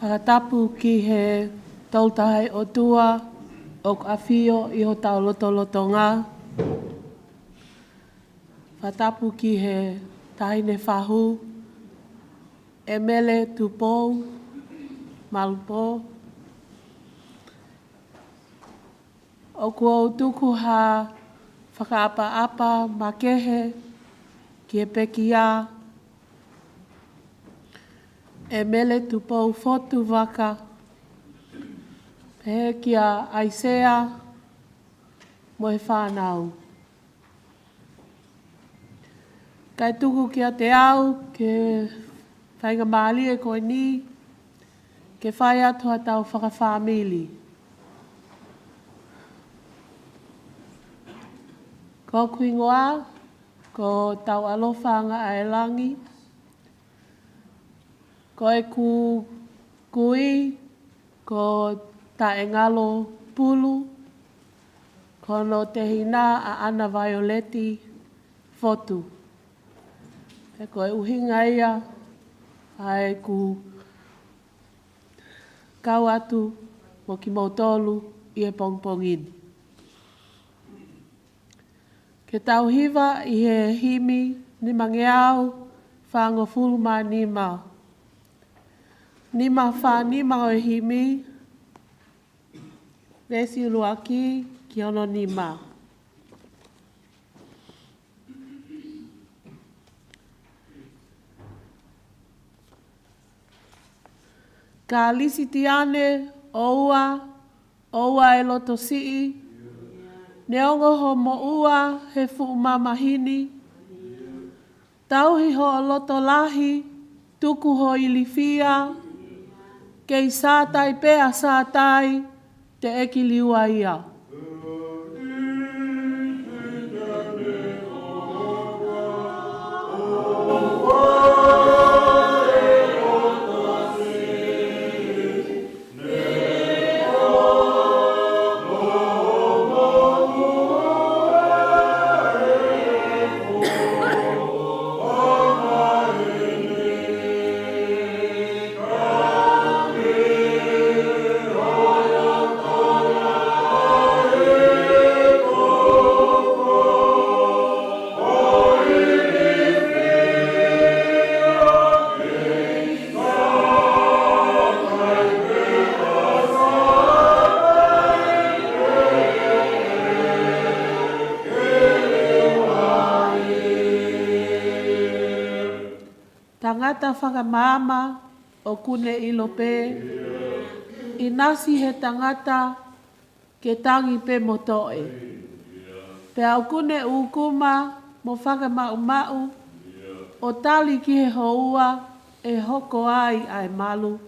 Whakatapu ki he tautahe o tua o awhio I ho tau loto ngā. Whakatapu ki he tahine whahu e mele tupou, malupō. O kua o tuku ha whakaapa-apa makehe ki he pekia. E mele tupou fotu waka. Pehe kia Aisea mo he whānau. Kai tuku kia te au ke whainga maali e koe ni ke whai atua tau whakawhamili. Ko kuingoa, ko tau alofanga a langi. Ko e kui, ko ta e ngalo pulu, ko no te hina a Ana Violeti fotu. E ko e uhinga ia, ai ku kau atu mo ki mautolu I e pongpongini. Ke tau hiva I he himi ni mangeau whango fulma ni mau. Ni ma wha ni ma o himi, resi uruaki ki ono ni ma. Ka lisi tiane oua e loto sii, ne ongo ho mo ua he fuu mamahini, tauhi ho o loto lahi, tuku ho ilifia, kei sātai pēa sātai te eki liua ia. Tangata whakamama o kune ilope, inasi he tangata ke tangi pe motoe. Pe au kune ukuma mo whakamau, o tali ki he houa e hoko ai ai malu.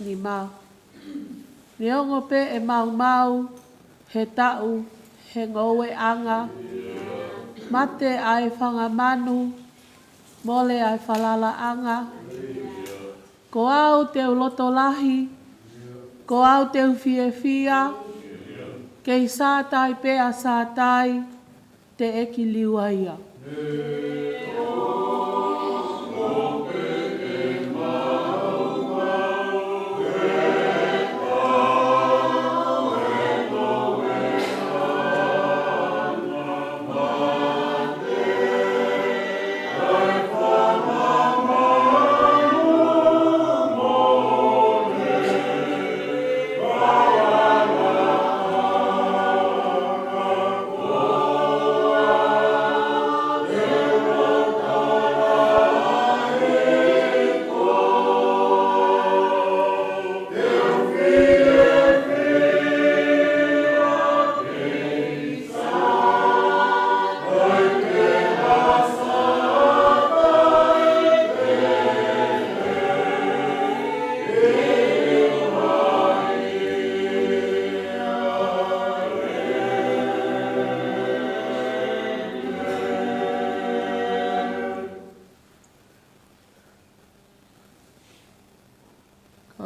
Ni mau. Ni ongo pe e mau, he tau, he ngowe anga, mate ai whangamanu, mole ai whalala anga, ko au teu loto lahi, ko au teu fia, kei sātai pēa sātai, te eki liua ia.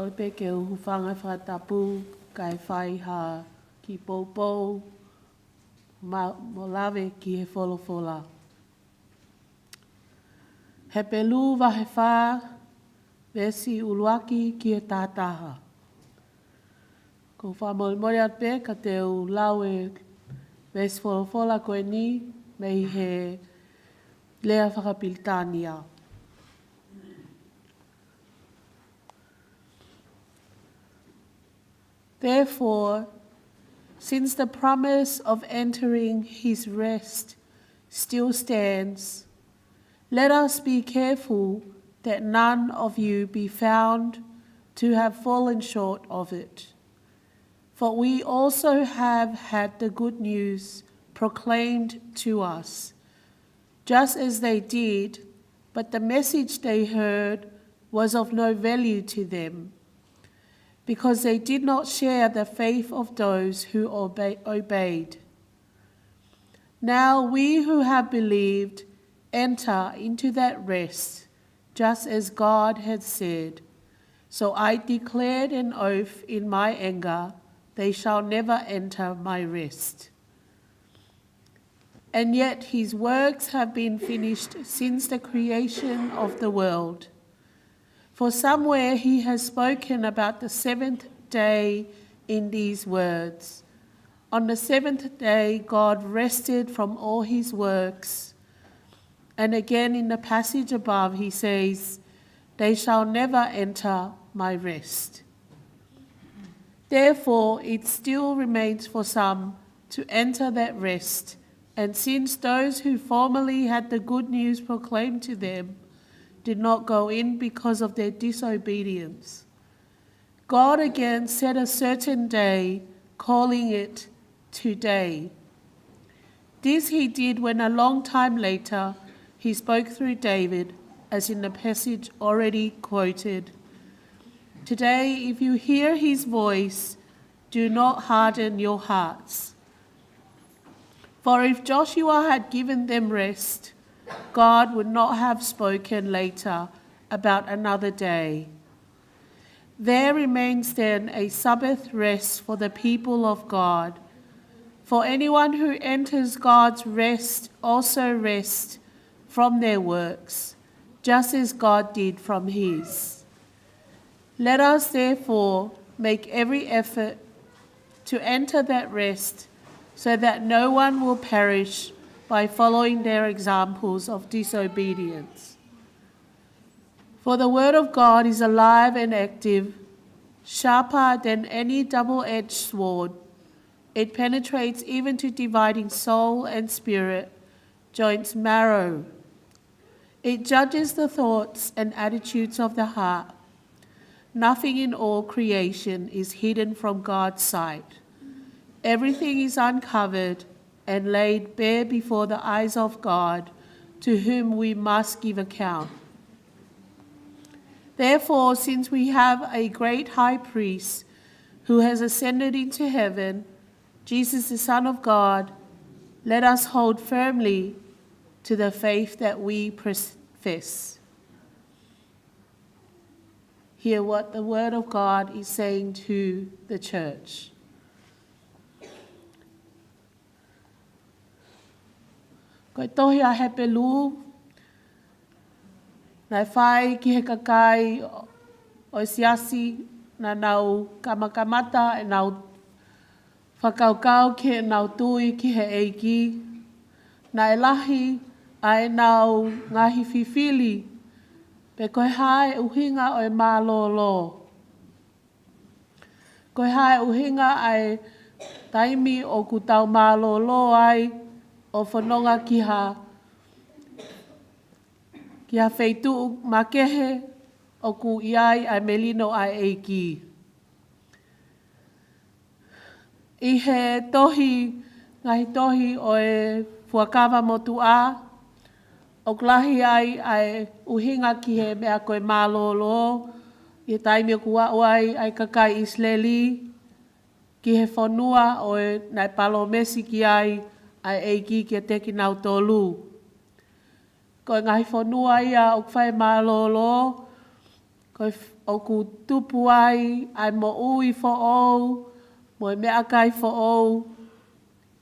O le pe ke uhu whanga whatapu kai whai ha ki poupou mo lawe ki he wholofola. He pelu wahe wha vesi uluaki ki he tātaha. Ko wha mori at pe ka te u lawe vesi wholofola koe ni mei he lea whakapilitania. Therefore, since the promise of entering his rest still stands, let us be careful that none of you be found to have fallen short of it. For we also have had the good news proclaimed to us, just as they did, but the message they heard was of no value to them, because they did not share the faith of those who obeyed. Now we who have believed enter into that rest, just as God had said. So I declared an oath in my anger, they shall never enter my rest. And yet his works have been finished since the creation of the world. For somewhere he has spoken about the seventh day in these words. On the seventh day, God rested from all his works. And again in the passage above, he says, they shall never enter my rest. Therefore, it still remains for some to enter that rest. And since those who formerly had the good news proclaimed to them did not go in because of their disobedience, God again set a certain day, calling it today. This he did when a long time later he spoke through David, as in the passage already quoted. Today, if you hear his voice, do not harden your hearts. For if Joshua had given them rest, God would not have spoken later about another day. There remains then a Sabbath rest for the people of God. For anyone who enters God's rest also rests from their works, just as God did from his. Let us therefore make every effort to enter that rest, so that no one will perish by following their examples of disobedience. For the word of God is alive and active, sharper than any double-edged sword. It penetrates even to dividing soul and spirit, joints, marrow. It judges the thoughts and attitudes of the heart. Nothing in all creation is hidden from God's sight. Everything is uncovered and laid bare before the eyes of God, to whom we must give account. Therefore, since we have a great high priest who has ascended into heaven, Jesus the Son of God, let us hold firmly to the faith that we profess. Hear what the word of God is saying to the church. Koe tohi a he pelu, nai whai ki he kakai o siasi na nau kamakamata e nau whakaukau ki he nau tui ki he eiki, na e lahi a e nau ngahi whiwhili, pe koe hae uhinga o e mālolo. Koe hae uhinga ai taimi o ku tau mālolo ai, o whanonga ki ha wheitu makehe o ku iai ai melino ai eiki. I he tohi, ngahi tohi o e fuakawa motu a, o klahi ai uhinga ki he mea koe mālolo, i taimi o kua uai ai kakai Isleli, ki he whanua o e nai palo mesi ki ai eiki ki a teki nau tolu. Ko ngahi whanua ia o kwhai mālolo, o ku tupu ai mo ui fo o, mo mea kai fo o,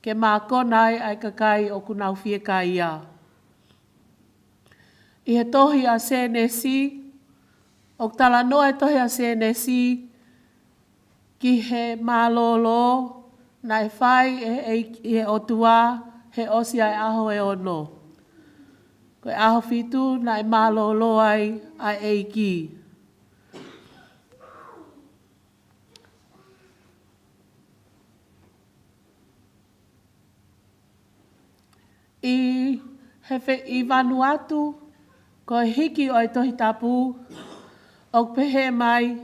ke mā konai ai ka kai o ku nau fie kai ia. I he tohi a CNC, o tala noa e tohi a CNC, ki he mālolo, na e whai i he otua, he osi ai aho e ono. Koe aho fitu, na e mālolo ai a eiki. I Vanuatu, ko hiki o i tohi tapu, o pehe mai,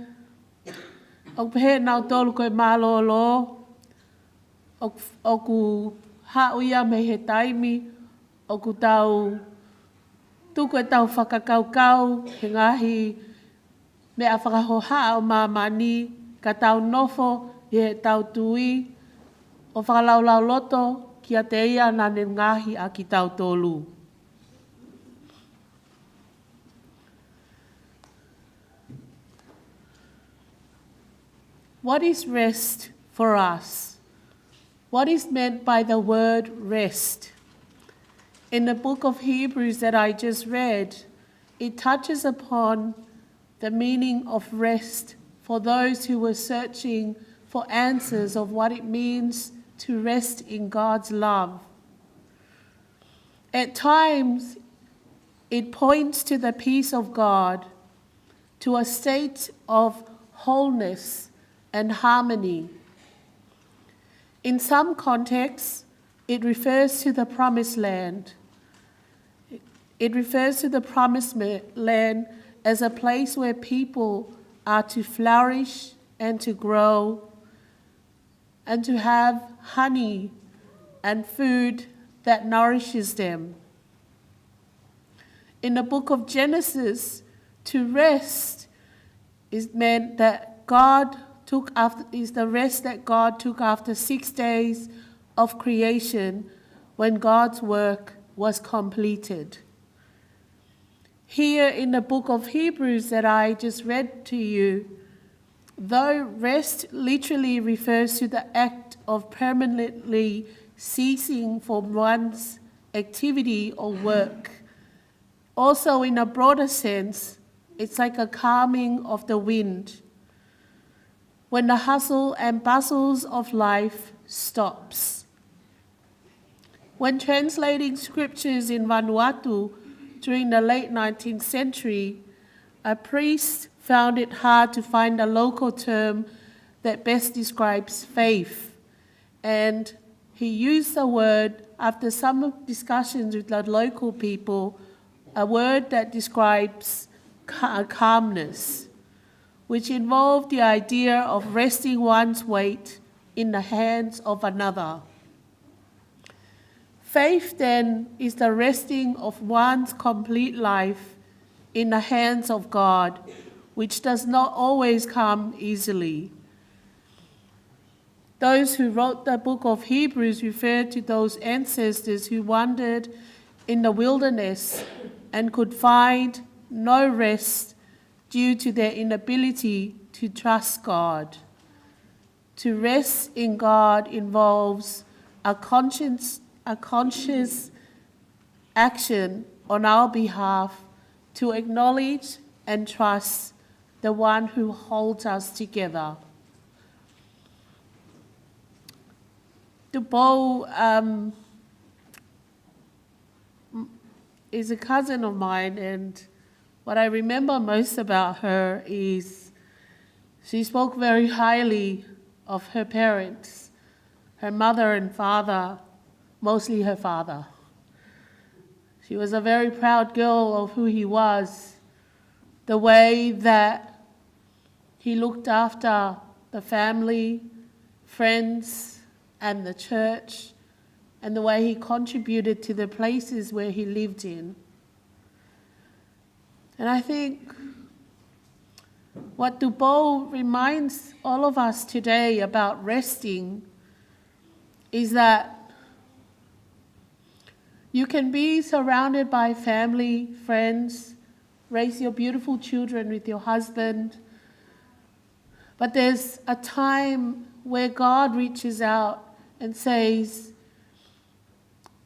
o pehe nau tolu koe mālolo, o ku hauia me he taimi, o ku tau, tuku e tau whakakaukau, he ngahi, me a whakahoha o mamani, ka tau nofo, i he tau tui, o whakalaulau loto, ki a te ia na ne ngahi a ki tau tolu. What is rest for us? What is meant by the word rest? In the book of Hebrews that I just read, it touches upon the meaning of rest for those who were searching for answers of what it means to rest in God's love. At times, it points to the peace of God, to a state of wholeness and harmony. In some contexts, it refers to the promised land. It refers to the promised land as a place where people are to flourish and to grow and to have honey and food that nourishes them. In the book of Genesis, to rest is meant that is the rest that God took after 6 days of creation when God's work was completed. Here in the book of Hebrews that I just read to you, though rest literally refers to the act of permanently ceasing from one's activity or work, also in a broader sense, it's like a calming of the wind, when the hustle and bustles of life stops. When translating scriptures in Vanuatu during the late 19th century, a priest found it hard to find a local term that best describes faith, and he used the word, after some discussions with the local people, a word that describes calmness, which involved the idea of resting one's weight in the hands of another. Faith, then, is the resting of one's complete life in the hands of God, which does not always come easily. Those who wrote the book of Hebrews refer to those ancestors who wandered in the wilderness and could find no rest due to their inability to trust God. To rest in God involves a conscious action on our behalf to acknowledge and trust the one who holds us together. Dubo is a cousin of mine, and what I remember most about her is she spoke very highly of her parents, her mother and father, mostly her father. She was a very proud girl of who he was, the way that he looked after the family, friends, and the church, and the way he contributed to the places where he lived in. And I think what Dubo reminds all of us today about resting is that you can be surrounded by family, friends, raise your beautiful children with your husband. But there's a time where God reaches out and says,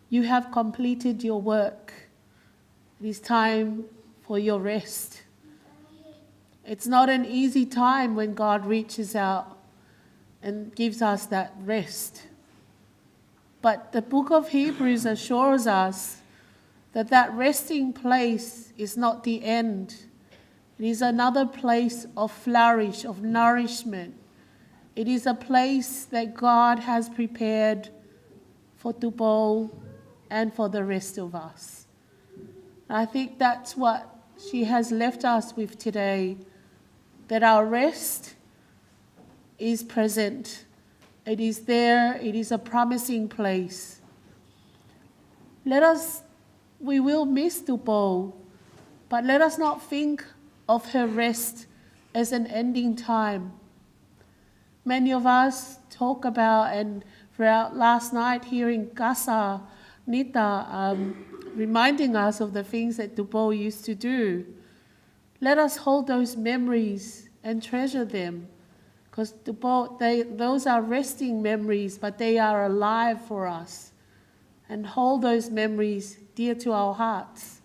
you have completed your work. It is time for your rest. It's not an easy time when God reaches out and gives us that rest. But the book of Hebrews assures us that that resting place is not the end. It is another place of flourish, of nourishment. It is a place that God has prepared for Tupou and for the rest of us. I think that's what she has left us with today, that our rest is present. It is there. It is a promising place. We will miss Tupou, but let us not think of her rest as an ending time. Many of us talk about, and throughout last night hearing Kasa, Nita, reminding us of the things that Tupou used to do. Let us hold those memories and treasure them, because those are resting memories, but they are alive for us. And hold those memories dear to our hearts.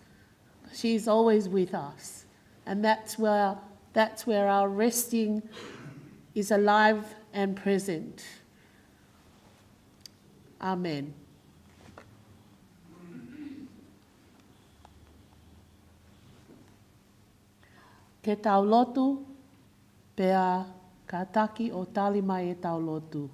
She is always with us, and that's where our resting is alive and present. Amen. Ke tau lotu, pea ka taki o tali mai e tau lotu.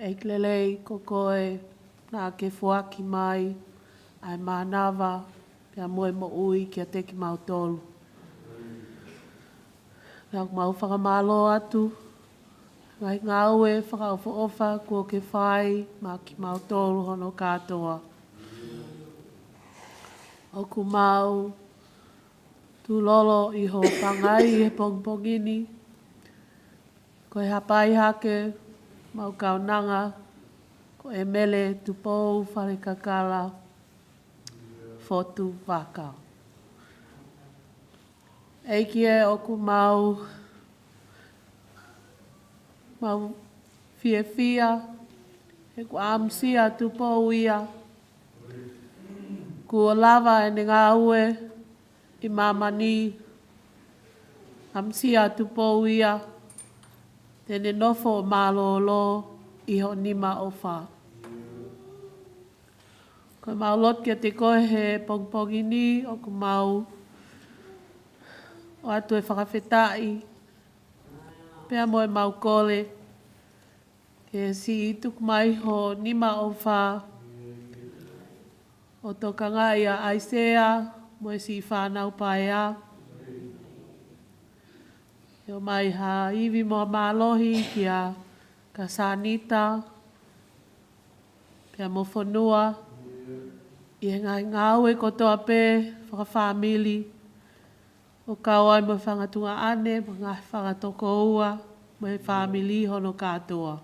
Eiklelei ko koe nā ke fuaki mai ai manawa pia moe mo ui kia teki mau tolu. Nā mau whakamalo atu, ngai ngā ue whakaofa ofa kua ke whai mā ki mau tolu hono katoa. Oku mau tu lolo i ho pangai e pongpongini, ko e hapai hake mau kaunanga, ko e mele tupou whare kakala fotu waka. Eiki e oku mau fia e ku amsia tupou ia, kua lava e ne ngā ue i mamani amsia tupou ia, tene nofo malolo i ho nima o wha. Ko mau lot kia te koe he pongpongini o ku mau o atu e whakawhetai, pia moe mau kole, ke si tuku mai ho nima o wha, o tokanga ia Aisea, moe si whanau paea. Io mai ha iwi mo malohi kia ka sanita, pia mo whanua, i ngai ngāue kotoa pē, whakawhamili, o kawai mo whangatunga ane, mo ngā whangatoko ua, mo he whamili hono katoa.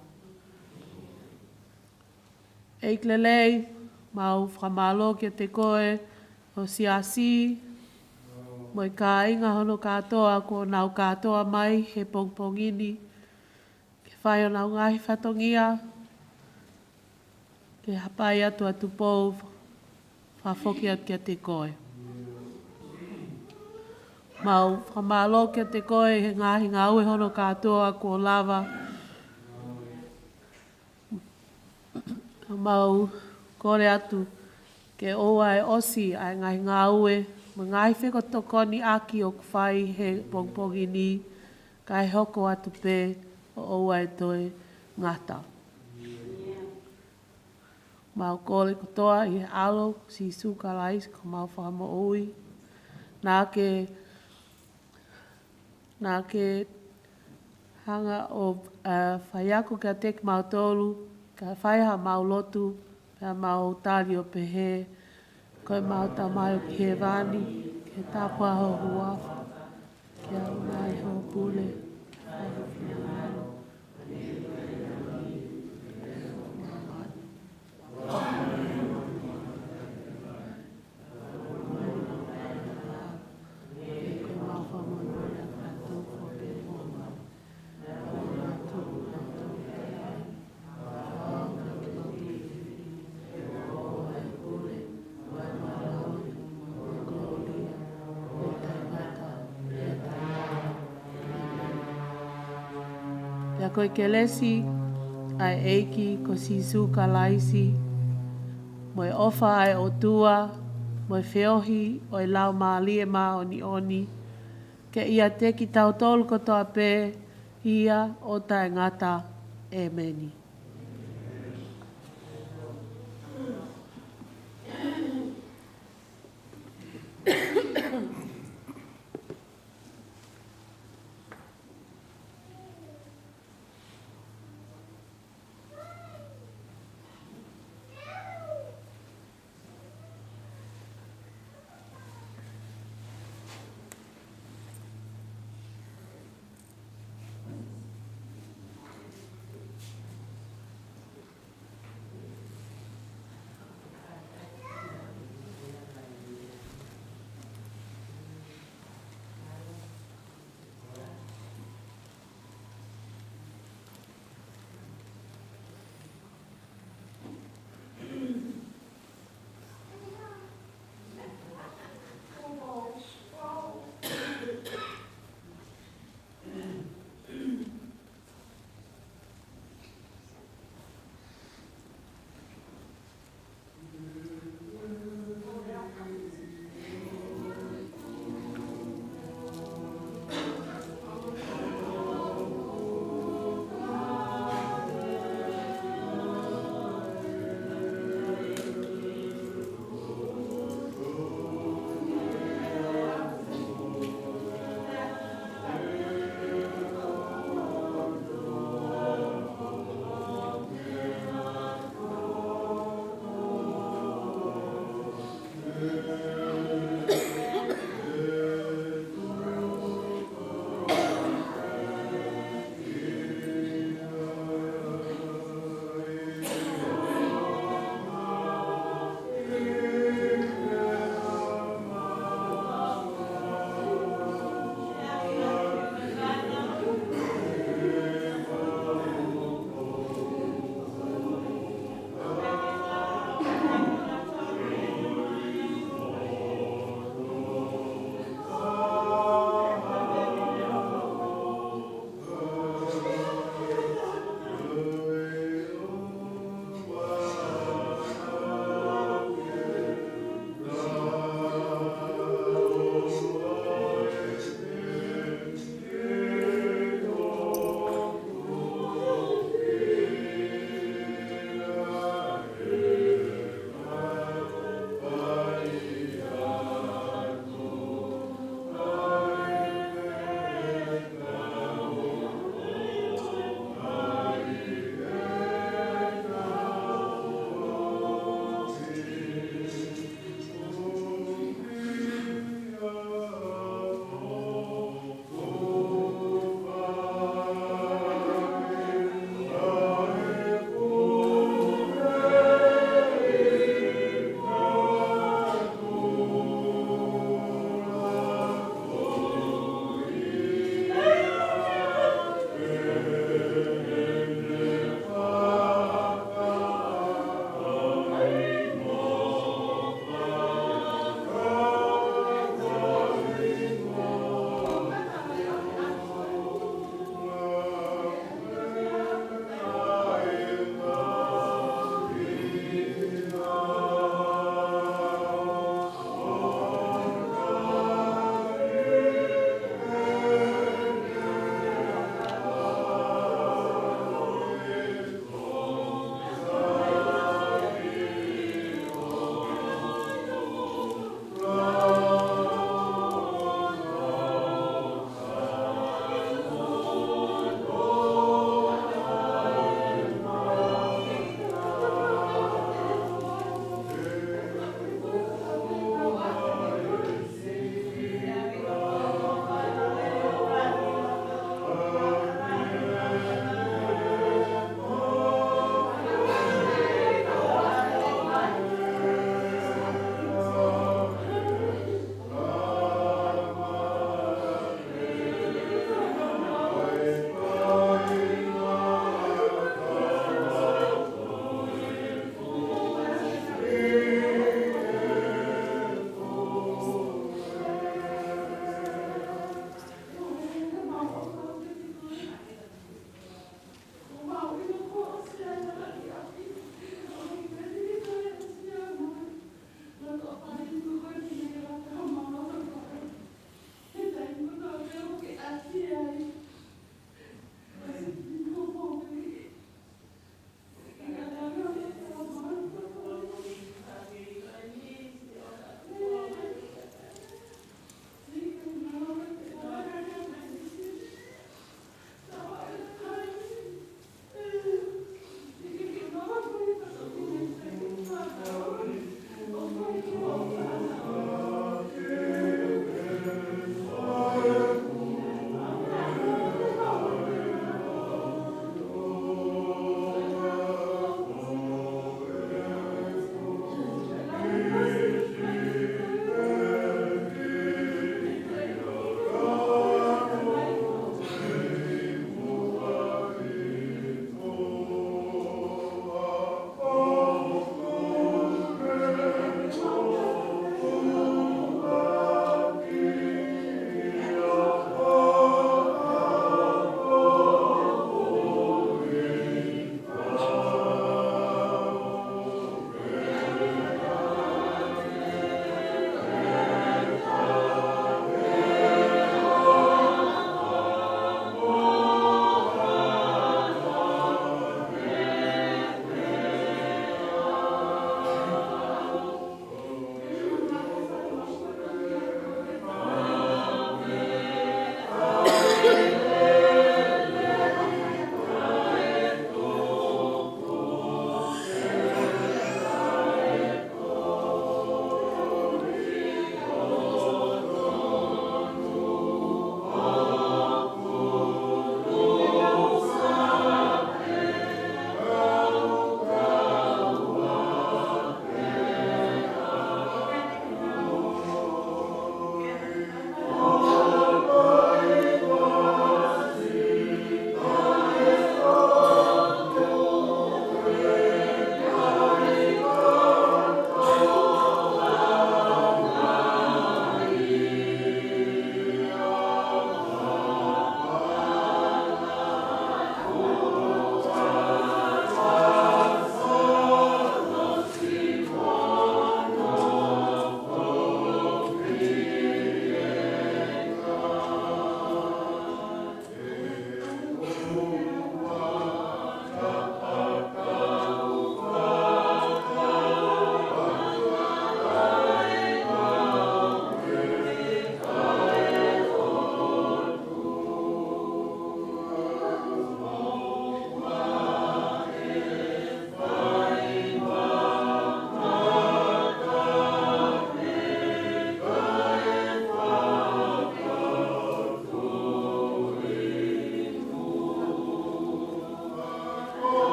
Eiklelei, mau whamalo kia te koe, o siasi, mo i ka inga hono katoa, ko nau katoa mai, he pongpongini, ke whai o nau ngahi whatongia, ke hapai atu atu pou, whafoki atu kia te koe. Mau whamalo kia te koe, he ngahi ngā ue hono katoa, ko lava. Mau kore atu, ke oa e osi, ai ngahi ngā ue, ma ngai wheko tokoni aki o kwhai he pongpongini, kai hoko atu pē o oa e toi ngata. Mau kore kotoa i he alo, si suka lais, ko mau whamo ui. Nā ke hanga o whaiako kia teki mau tolu, ka whaiha mau lotu, pia mau tari o pehe, koe mau ta mai o ki he vani, ke tāpua ho huafa, kia unai ho pule, Pia koe ke lesi, ai eiki ko sisu ka laisi, moe ofa ai o tua, moe whiohi o i lau maalie maa oni oni, ke ia teki tau tolu kotoa pē, ia o tae ngata e meni.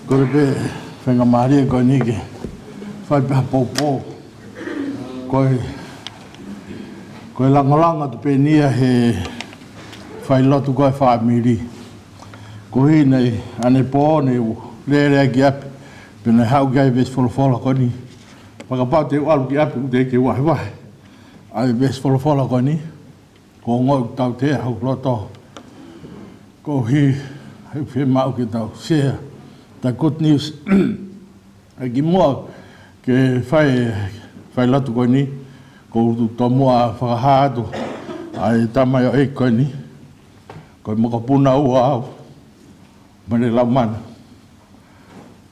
Korebe whenga maria koe nike, whai peha pōpō, koe langolanga te pēnia he whai lotu koe whaamiri. Ko hi nei, ane pō nei u, lērea ki api, Pena hau gai ves folofola koni. Whakapau te walu ki apu te ke wahi wahi. Ai ves folofola koni. Ko ngoi tau te hau loto. Ko hi he mau ke tau share. The good news. Ai ki mua ke whai latu koni. Ko tō mua whakahātu. Ai tamai o e koni. Ko mokapuna ua au. Mane lau mana.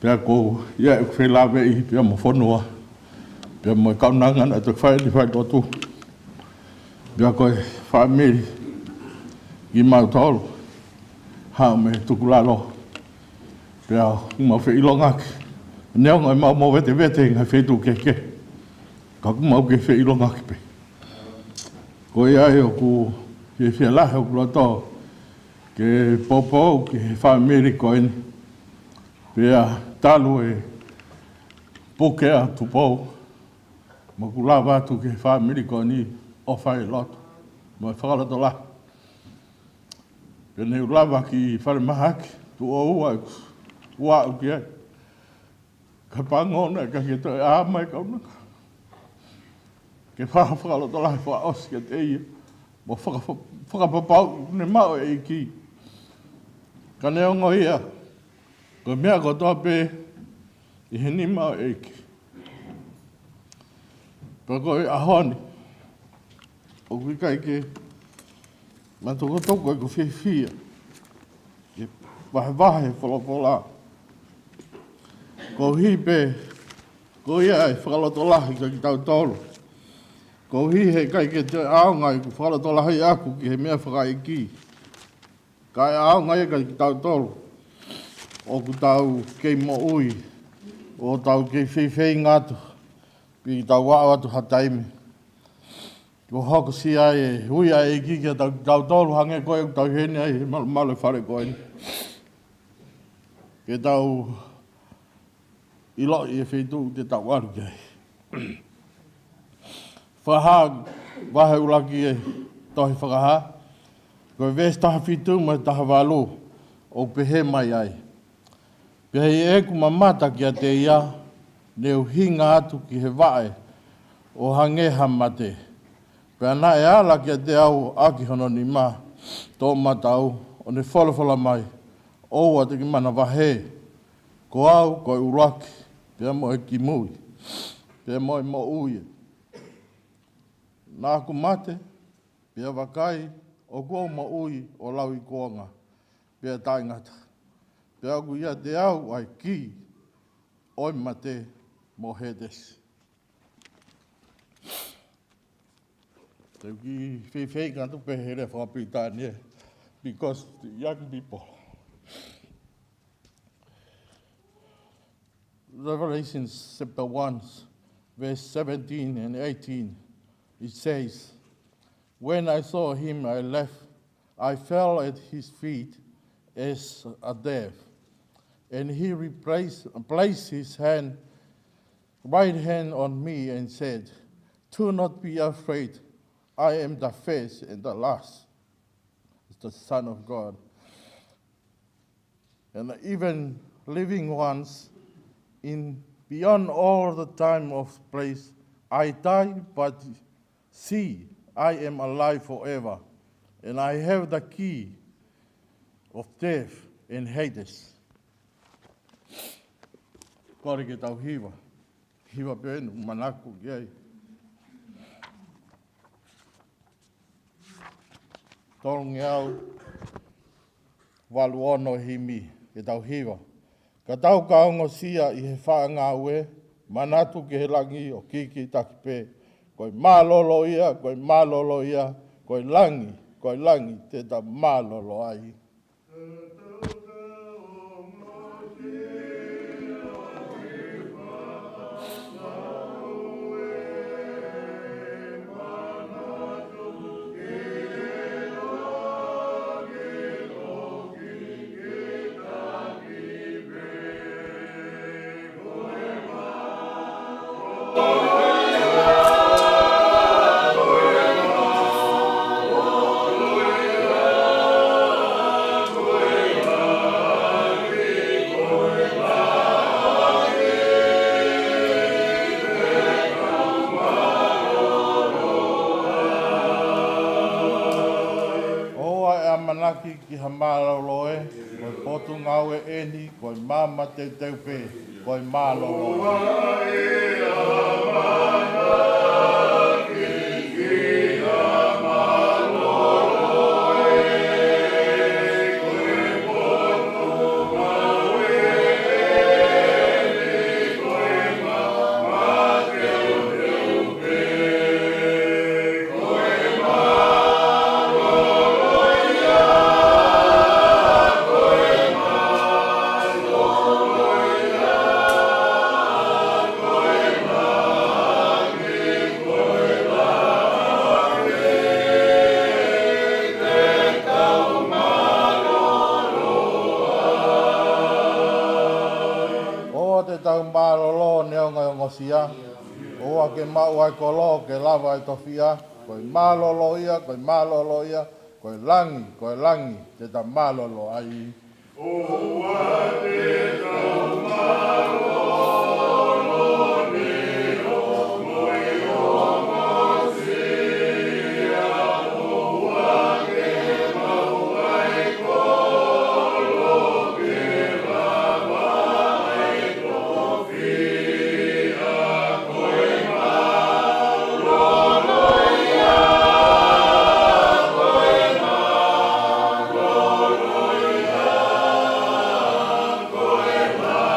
Pea ko ia e kwhi lawe i pea mo whanua. Pea mo kaunangan a te whai ni whai totu. Pea ko e whamiri i mau tolu. Hao me tuku lalo. Pea kuma whi ilongaki. Neo ngai mau mo vete ngai whetu keke. Ka kuma uke whi ilongaki pe. Ko ia e o ku he whia lahe o kulato. Ke popo ke whamiri koini. Pea talu e poke a tupou. Ma kulawa atu ke whamiri koini o whai loto. Ma whakalato la. Pea ne ulawa ki whare mahaki. Tu o ua ua uki ai. Ka pangona ka ke toi a mai kaunaka. Ke whakalato la wha osi ke te ia. Mo whakapapau ne mao e ki. Ka neongo ia. Ko mea ko toa pe i he ni mao e ki. Pa ko e ahoni. O kui kai ke matoko toko e ko whiwhia. E wahe whalapola. Ko hi pe ko ia e whakaloto lahi ka ki tau tolu. Ko hi he kai ke te aongai ku whakaloto lahi aku ki he mea whakai ki. Kai aongai ka ki tau tolu. O ku tau kei mo ui, o tau kei whiwhei ngātu, pi tau wāo atu hataime. Ko hoko si ai e hui ai e ki kia tau tolu hange koe o tau hene ai he malu whare koe ni. Ke tau ilo i e whetu te tau aru kei. Whaha wahe ulaki e tohi whakaha, koe ves taha whitu mai taha walu o pehe mai ai. Pea e ku mamata ki a te ia, neu hinga atu ki he wae o hangeha mate. Pea na e ala ki a te au aki hono ni ma, tō matau, o ne whalafola mai, o a te ki mana wahe, ko au, ko uraki, pea mo e ki mui, pea mo e mo uie. Nā ku mate, pea wakai, o kua mo ui o lau i koanga, pea taingata. Pea ku ia te au ai ki, oi mate mo hedes. Te ki whiwhei kantu pehere whakapitani e, because the young people. Revelations chapter 1, verse 17 and 18, it says, when I saw him, I fell at his feet as a deaf. And he placed his right hand on me and said, do not be afraid. I am the first and the last. It's the Son of God. And even living ones in beyond all the time of place, I die, but see, I am alive forever. And I have the key of death and Hades. Kore ke tau hiwa. Hiwa pēnu, manaku ki ai. Tolungi au, walu ono himi ke tau hiwa. Ka tau kaongo sia i he whaanga ue, manatu ke he langi o kiki taki pē. Koe mālolo ia, koe langi, te ta mālolo ai. ki hamalolo e, koe potu ngau e eni, koe mama te teu pe, koe malolo. Sia, o ke mau ai kolo ke lava ai tofia, koe malolo ia, koe langi, te ta malolo ai. O te tau malolo ni o moi o mosia, o ke mau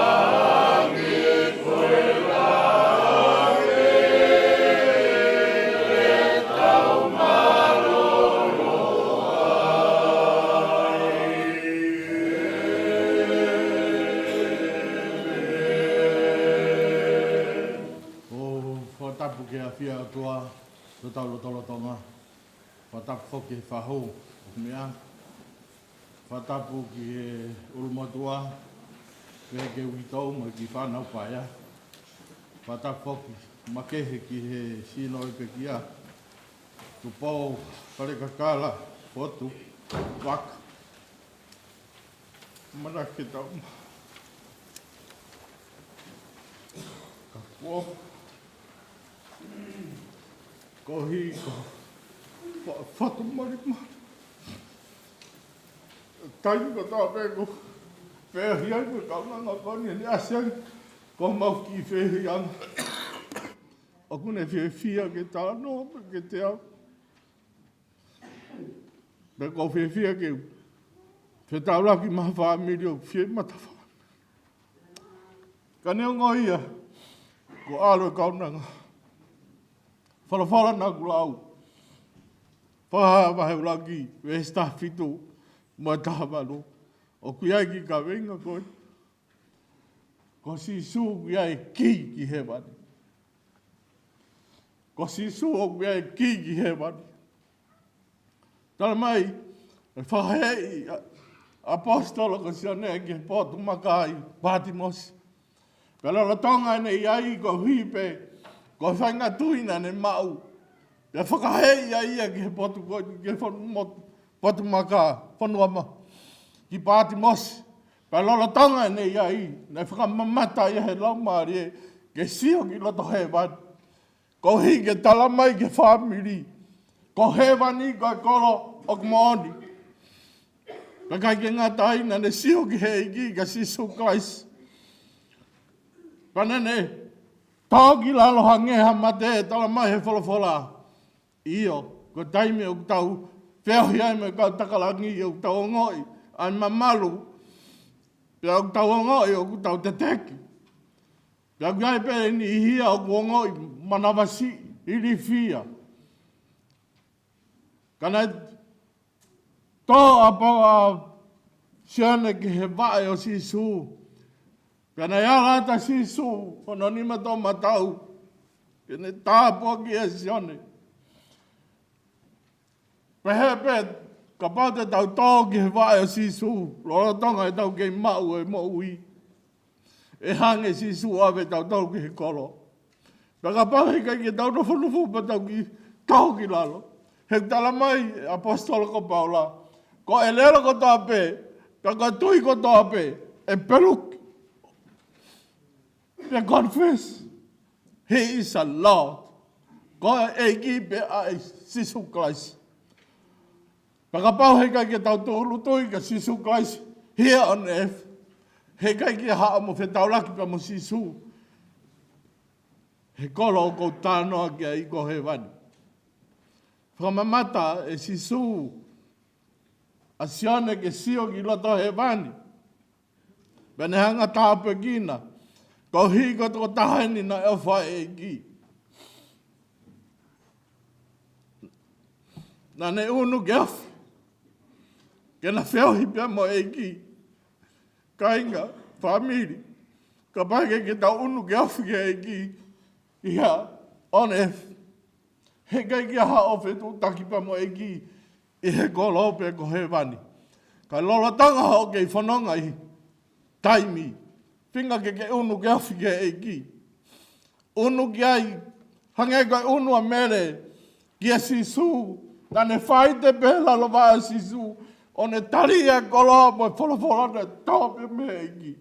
ai kolo ke lava ai tofia. Whatapu ki whahou, mea. Whatapu ki he urumatua, pēhe ke uitau, ma ki whanau paia. Whatapu ki makehe ki he sino i pekia. Tu pau, parekakala, potu, waka. Mana ke tau. Ka pō. Kohi, whatu marima. Tainu ka tā pēku. Whehi ai ko kaunanga koni ni asiang. Ko mau ki whehi anga. O kune whia ke tāno, ke te au. Me ko whia ke whetauraki maha whaamiri o whia matawha. Ka neo ngoia. Ko alo e kaunanga. Whalawhala nā kulau. Whaha wahe uraki, we stawhitu, mua tāwalo. O kuiai ki ka wenga koe. Ko si su kuiai ki he wani. Ko si su o kuiai ki he wani. Tala mai, e whahei apostolo ko si ane ki he pōtu makai, Patimosi. Pela tonga ne iai ko hipe, ko whainga tuina ne mau. Ia whakahei ia ki he potu koe, ki he potu maka, whanuama, ki Patimosi. Pea lola tonga ne iai, ne whakamamata ia he laumari e, ke sio ki loto he wani. Ko hi ke talamai ke whamiri, ko he wani ko kolo o kmooni. Ka kai ke ngā taina ne sio ki he iki ka Sisu Christ. Panene, tōki lalo hangeha mate, tala mai he wholofola. Io, ko taime o tau, whiahi ai me kau takalangi o tau ngoi, ai mamalu, pia o tau ngoi o tau te teki. Pia kuai pere ni hia o ngoi, manawasi, iri fia. Kana tō apa siane ki he vae o Sisu. Pena ia rata Sisu, ono ni mato matau, kene tāpua ki e sione. Pehe pe, ka pate tau tō ki he vae o Sisu, lora tonga e tau kei mau e mo ui. E hange Sisu ave tau tau ki he kolo. Pea ka pate kai ki tau nofunufu pa tau ki tau ki lalo. He tala mai apostolo ko Paula, ko e lelo ko tō pe, ka ka tui ko tō pe, e peluki. They confess he is a Lord. God e ki pe ai Sisu Christ. Pakapau he kai ke tau tūru tui ka sisu Christ here on earth. He kai ke haa mo whetaulaki pa mo sisu. He kolo o kou tānoa kia i ko he wani. Whamamata e sisu a sione ke sio ki loto he wani. Bene hanga tāpe kina. Ko hi ko toko tahani na e whae e ki. Na ne unu ke awhi. Ke na wheo hipia mo e ki. Ka inga, whamiri. Ka pake ke tau unu ke awhi ke e ki. Ia, on earth. He kai ki aha o whetu takipa mo e ki. I he kolo pe ko he wani. Ka lolo tanga ho ke i whanonga i. Taimi. Pinga ke unu ke awhi ke e ki. Unu ki ai. Hange kai unu a mere. Kia sisu. Nane whai te pēla lo vaa sisu. O ne taria kolo mo wholawhola ne tau pe me e ki.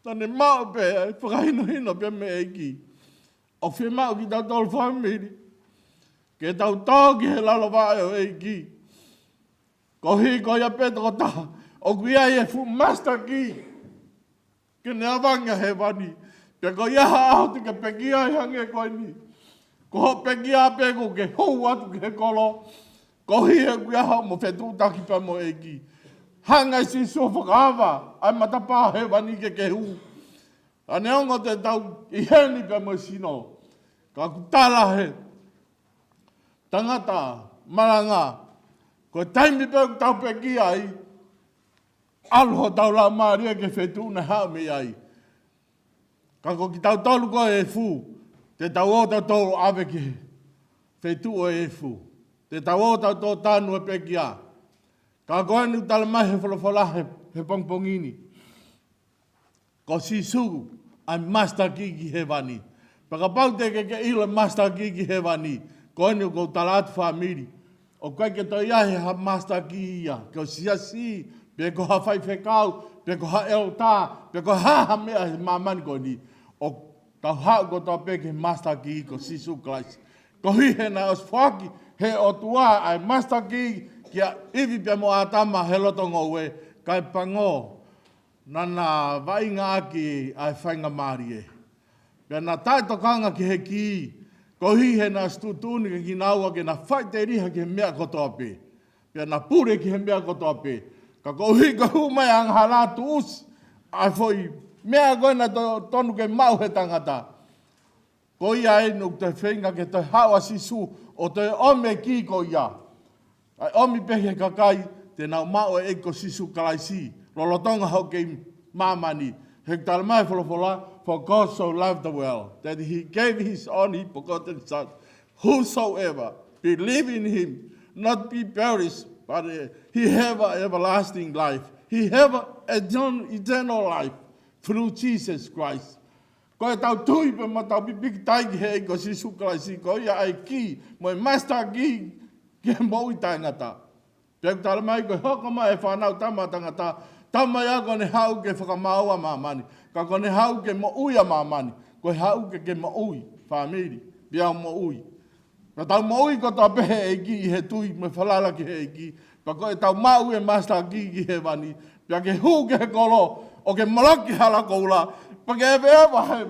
Nane mau pe ai. Whakahino hino pe me e ki. O whi mau ki tau tolu whamiri. Ke tau tau ki he lalo vaa e ki. Ko hi ko ia pe toko taha. O kui ai e fu master ki. Ke ne awanga he wani. Pe ko ia aho te ke peki ai hange koe ni. Ko ho peki a pe ko ke hou atu ke kolo. Ko hi e kui aho mo whetu taki pa mo e ki. Hanga si so whakawa. Ai matapa he wani ke hu. Ane ongo te tau i heni pa mo sino. Ka kutala he. Tangata, maranga. Ko taimi pe tau peki ai. Alho tau la maria ke whetu na hao me ai. Ka ko ki tau tolu ko e fu. Te tau o tau tolu ave ki whetu o e fu. Te tau o tau tolu tānu e peki a. Ka ko anu tala mai he wholofola he pongpongini. Ko sisu ai master ki he wani. Pakapau te ke ilo master ki he wani. Ko anu ko tala atu whamiri. O kai ke toi ahe ha master ki ia. Ko siasi. Pe ko ha whai whekau, pe ko ha eo tā, pe ko ha mea he mamani ko ni. O tau hao ko tau pe ke master ki ko sisu Christ. Ko hi he na os whaki, he o tua ai master ki kia iwi pe mo atama he lotongo ue, kai pango, nana vainga aki ai whainga maari e. Pea na tai tokanga ki he ki, ko hi he na stutuni ki naua ke na whai te riha ki he mea kotoa pe. Pea na pure ki he mea kotoa pe. Ka kohi ka humai ang halatu usi. Ai foi mea koe na tonu ke mau he tangata. Ko ia e nuk te whenga ke te hawa sisu o te ome ki ko ia. Ai omi pehe kakai te nau mau e ko sisu kalaisi. Lolotonga hau ke mamani. He talamai wholofola, for God so loved the world, that he gave his only begotten son. Whosoever believe in him, not be perished, but he have an everlasting life. He have an eternal life through Jesus Christ. Ko e tau tui pe ma tau pipiki taiki he ko sisu Christ. Ko ia ai ki, mo e master ki, ke mo i tangata. Pea kutala mai ko hoko mai e whanau tama tangata. Tama ia ko ne hau ke whakamaua mamani. Ka ko ne hau ke mo ui a mamani. Ko hau ke mo ui, whamiri, pia mo ui. Ka tau maui ko tau pehe e ki i he tui me whalala ki he e ki. Pa ko e tau mau e master ki he wani. Pia ke hu ke he kolo o ke malaki hala koula. Pa ke e vea wahe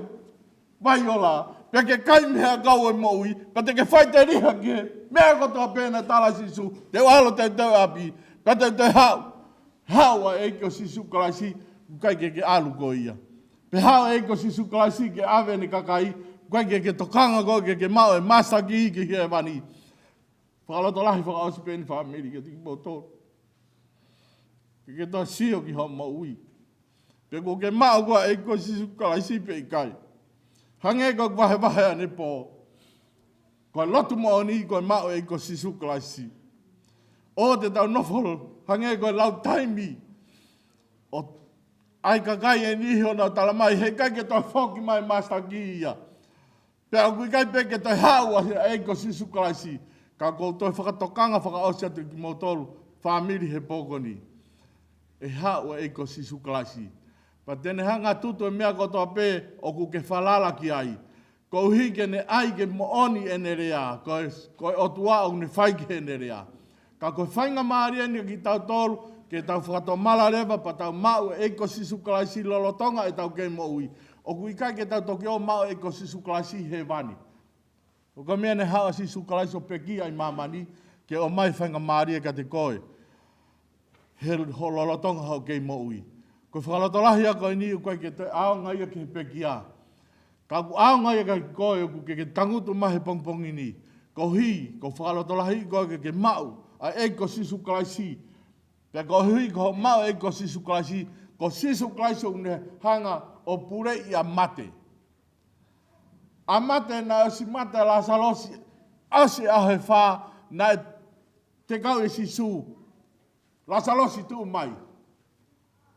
vai ola. Pia ke kai mea kau e maui. Pa te ke whai te riha ki he. Mea ko tau pēna tala sisu. Te walo te tau api. Pa te hau. Hau a e ko sisu kalaisi. Kai ke alu ko ia. Pe hau e ko sisu kalaisi ke ave ni kakai. Kai ke tokanga ko ke mau e masa ki he wani. Whakaloto lahi whakaosi pēni whamiri ke tiki motor. Ke toa sio ki hau maui. Pe ko ke mau kua e ko sisu kalaisi pe i kai. Hange ko wahe wahe ane po. Ko lotu mo ni ko mau e ko sisu kalaisi. O te tau nofolo. Hange ko lau taimi. O ai kakai e nihi o nau talamai. He kai ke toa whoki mai master ki ia. Pea kui kai pe ke toi hau e ko sisu kalaisi. Ka koutou whakatokanga whakaosi atu ki motolu. Whamiri he pokoni. E hau e ko sisu kalaisi. Pa tene hanga tutu e mea kotoa pe o ku ke whalala ki ai. Ko hike ne ai ke mooni e nerea. Ko e otua o ne whaike e nerea. Ka koe whainga maaria ni ki tau tolu, ke tau whakato malarewa pa tau mau e ko sisu kalaisi lolotonga e tau kei mo ui. O kui kai ke tau toki o mau e ko sisu kalaisi he wani. O ka mea ne hawa sisu kalaisi o peki ai mamani, ke o mai whainga maaria ka te koe. He lolotonga hau kei mo ui. Ko whakalotolahi a koe ni u koe ke te aonga ia ke peki a. Ka ku aonga ia ka koe ku ke tangutu mahe pongpongi ni. Ko hi, ko whakalotolahi koe ke mau, a e ko sisu kalaisi. Pea ko hui ko mau e ko sisu kalaisi, ko sisu kalaisi une hanga o pure i a mate. A mate na o si mate la salosi, ase ahe wha na te kau e sisu, la salosi tu mai.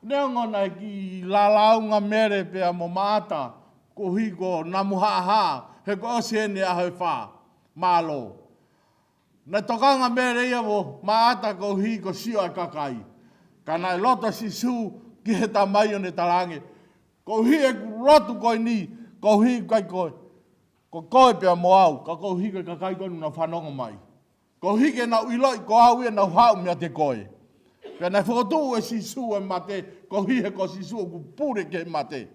Neongona ki lalaunga mere pea mo maata, ko hui ko namu haa, he ko ose ene ahe wha, malo. Na tokanga mere ia mo maata ko hi ko sio ai kakai. Kana e lota sisu ki he tamai o ne tarange. Ko hi e rotu koi ni, ko hi kai koe. Ko koe pia mo au, ka ko hi kai kakai koe na whanonga mai. Ko hi ke na uiloi, ko au ia na hau mea te koe. Pia na whakotu e sisu e mate, ko hi he ko sisu o ku pure ke mate.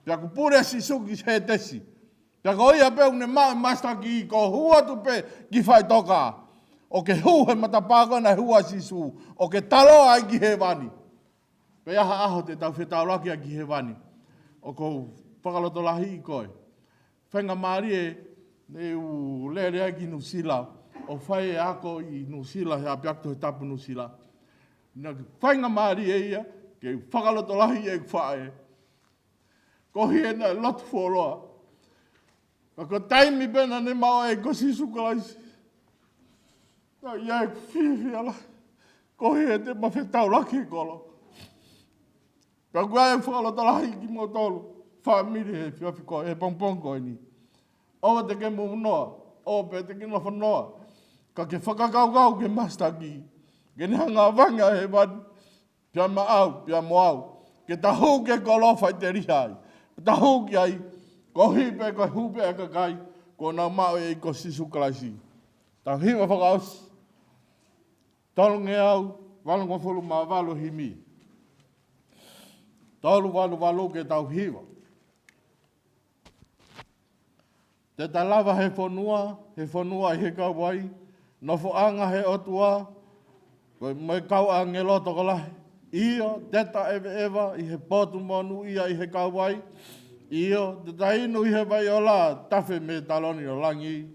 Pia ku pure sisu ki he tesi. Pia ko ia pe une mai masta ki ko hua tu pe ki whai toka. O ke hu he matapaka na hua sisu. O ke talo ai ki he wani. Pe aha aho te tau whetau laki ai ki he wani. O ko whakaloto lahi i koe. Whenga maari e ne u lere ai ki Nusila. O whai e ako i Nusila he apiakto he tapu Nusila. Whenga maari e ia ke whakaloto lahi e whae. Ko hi e na lotu wholoa. Ko taimi pena ne mao e ko sisu kalaisi. Nā ia e whiwhi ala, kohi e te mawhetau laki e kolo. Ka kua e whakalota lahi ki mo tolu, whamiri he whiwhi koe, e pongpong koe ni. Owa te ke mo noa, o pe te ke no whanoa, ka ke whakakaukau ke mastaki, ke ne hanga wanga he wani, pia ma au, pia mo au, ke tahu ke kolo whai te rihai, tahu ki ai, kohi pe koe hupe e kakai, ko nā mao e ko sisu kalaisi. Ta hiwa whakausi. Tolu nge au, walu ngofulu ma walu himi. Tolu walu ke tau hiwa. Te talawa he whanua i he kauwai, nofo anga he otua, koe mai kau a ngeloto ko lahi. Io, teta ewa i he potu monu ia i he kauwai. Io, te tainu i he vai o la, tafe me taloni o langi.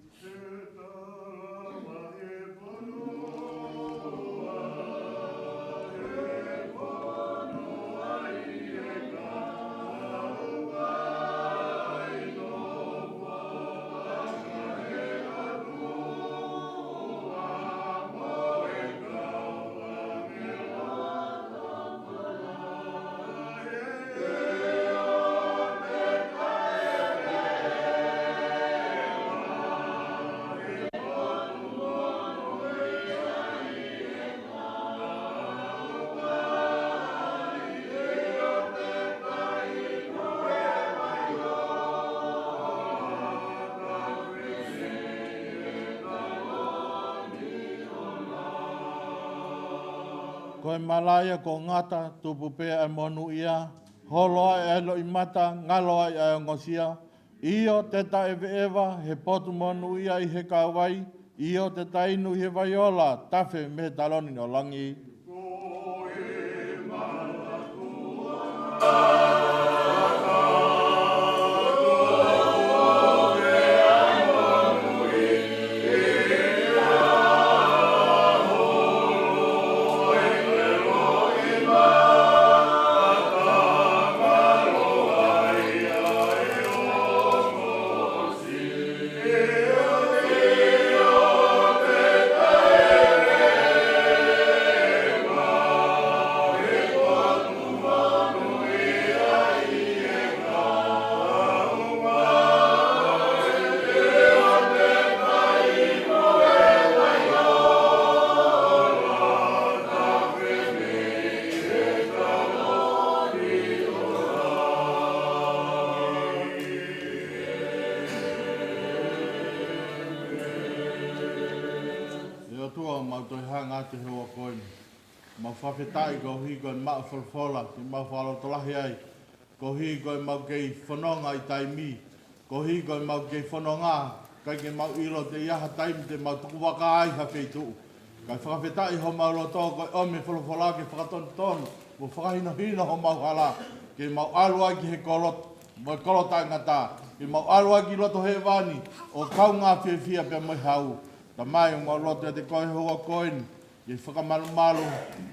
Koe malaya ko ngata tupu pea e monu ia, holoa e elo i mata, ngaloa i aongosia. Io te taewe ewa, he potu monu ia i he kauwai. Io te tainu i he vaiola, tafe me taloni no langi. te hoa koini. Mau whawhetai ko hi koe maa whalawhala, ki mau whalawtalahi ai. Ko hi koe mau kei whanonga i taimi. Ko hi koe mau kei whanonga, kai ke mau ilo te iaha taimi te mau tuku waka ai hawhei tuu. Kai whakawhetai ho mau loto koe ome whalawhala ke whakatonu tonu. Mo whakahino hino ho mau hala, ke mau alua ki he kolot, mo kolota ngata. Ke mau alua ki loto he wani, o kau ngā whiawhia pe moi hau. Ta mai o mau loto te koe hoa koini. Ke whakamalu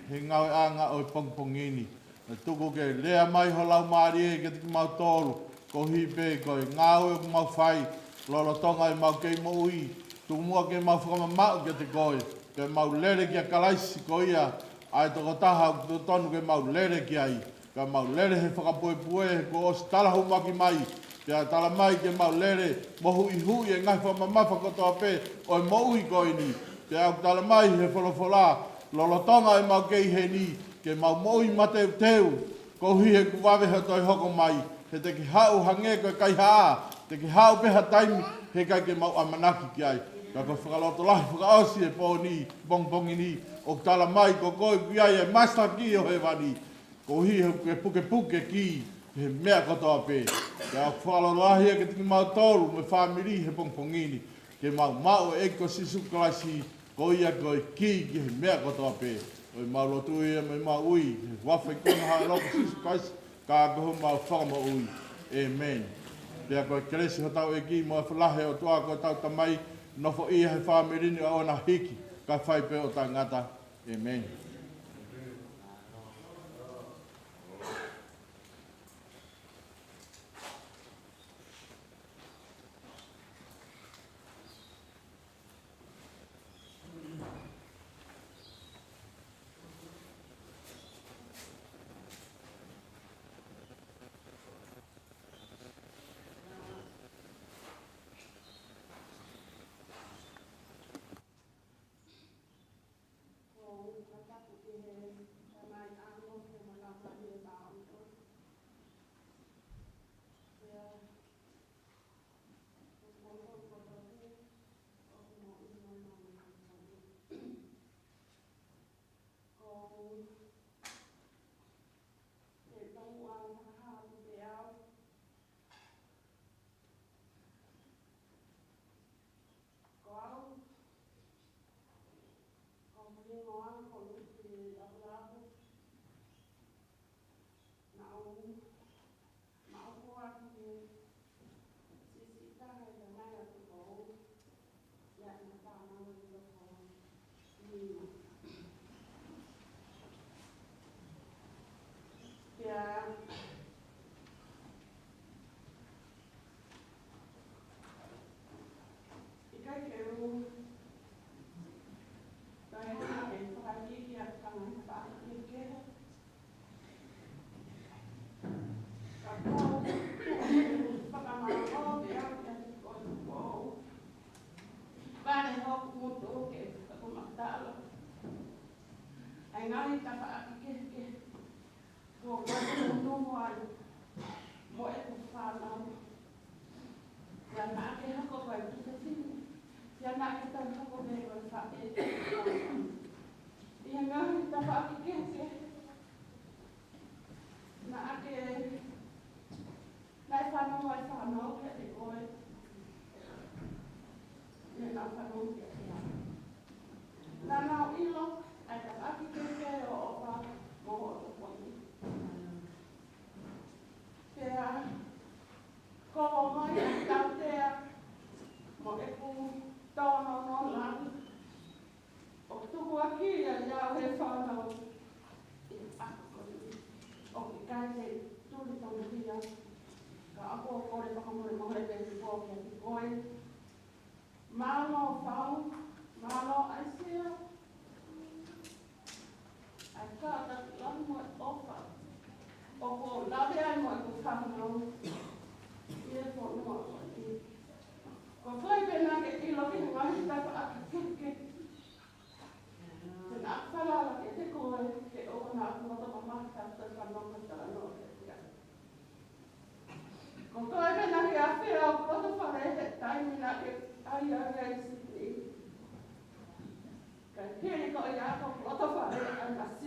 he ngau anga o pongpongini. Na tuku ke lea mai ho lau maari e ke tiki mau tolu. Ko hi pe koe ngau e mau whai. Lolo tonga e mau kei mo ui. Tuku mua ke mau whakamamau ke te koe. Ke mau lere ki a kalaisi ko ia. Ai toko taha o tonu ke mau lere ki ai. Ka mau lere he whakapuepue he ko os talahu maki mai. Kia tala mai ke mau lere mohu i hui e ngai whamamafa kotoa pe. Oi mo ui koini. Te au tala mai he wholofola, lolotonga e mau kei he ni, ke mau moi mateu teu, ko hui he kuwawe he toi hoko mai, he te ki hau hange koe kai haa, te ki hau peha taimi, he kai ke mau amanaki ki ai. Ka ko whakaloto lahi whakaosi e po ni, bongpongi ni, o tala mai ko koe ki ai e masta ki o he wani, ko hui he puke puke ki, he mea kotoa pe. Te au whakaloto lahi e ke tiki mau tolu, me whamiri he bongpongi ni, ke mau e ko sisu kalasi, ko ia koe ki he mea kotoa pe. Oi mau lotu ia me mau ui. Wawhai kona hae loko sisu kaisi. Ka kohu mau whakama ui. Amen. Pea koe keresi ho tau e ki mo e whalahe o tua koe tau tamai. Nofo ia he whaamirini o ona hiki. Ka whai pe o ta ngata. Amen.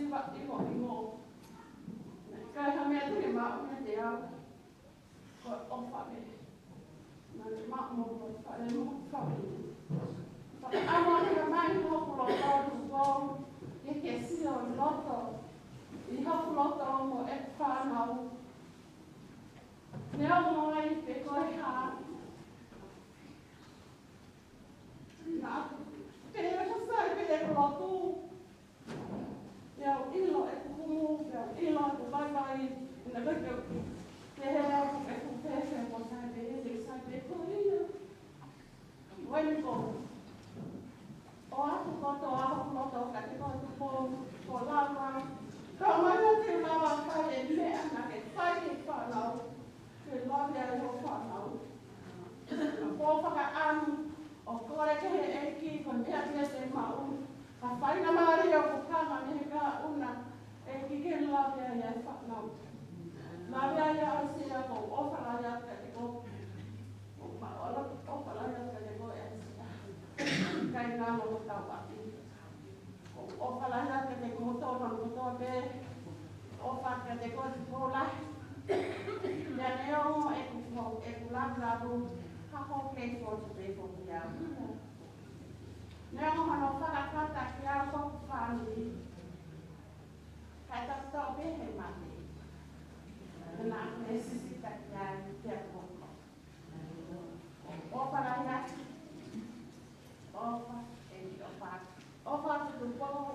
siwa ingo. Kai ha mea tui ma mea te au. Ko ofa me. Ma le ma mo ko fa le mo fa me. Amo ka mai ho ko lo to ko e ke si o loto. I ho ko loto mo e fa na u. Nea mo ai pe ko ha. Na pe ha sai pe e ko loto. Ia ilo e kumu, ia ilo e kubai ina beke te hea e kupehe mo sai pe e sai pe ko ia. Wani ko. O aku koto aho koto ka te ko lava. Ka mai te lava kai e mea na ke whai e whanau. Ke lawe ai ho whanau. Ko whaka anu o kore ke he eki ko mea te mau. Ka whai na maari o kukanga ne ka una e kike lawe ai ai whanau. Lawe ai au sia ko ofara ai ka te ko. Ofara ai ka te ko e sia. Kai ngā mo tau ati. Ofara ai ka te ko tōna mo tō te. Ofara ka te ko te tōla. Ia neo e kulaku hako kei ko te ko te au. Nea hano whakakata ki a hoku whānui. Kai tato pehe mati. Nā me sisita ki a te akoko. Opa rai ati. Opa e ki opa. Opa tu pou.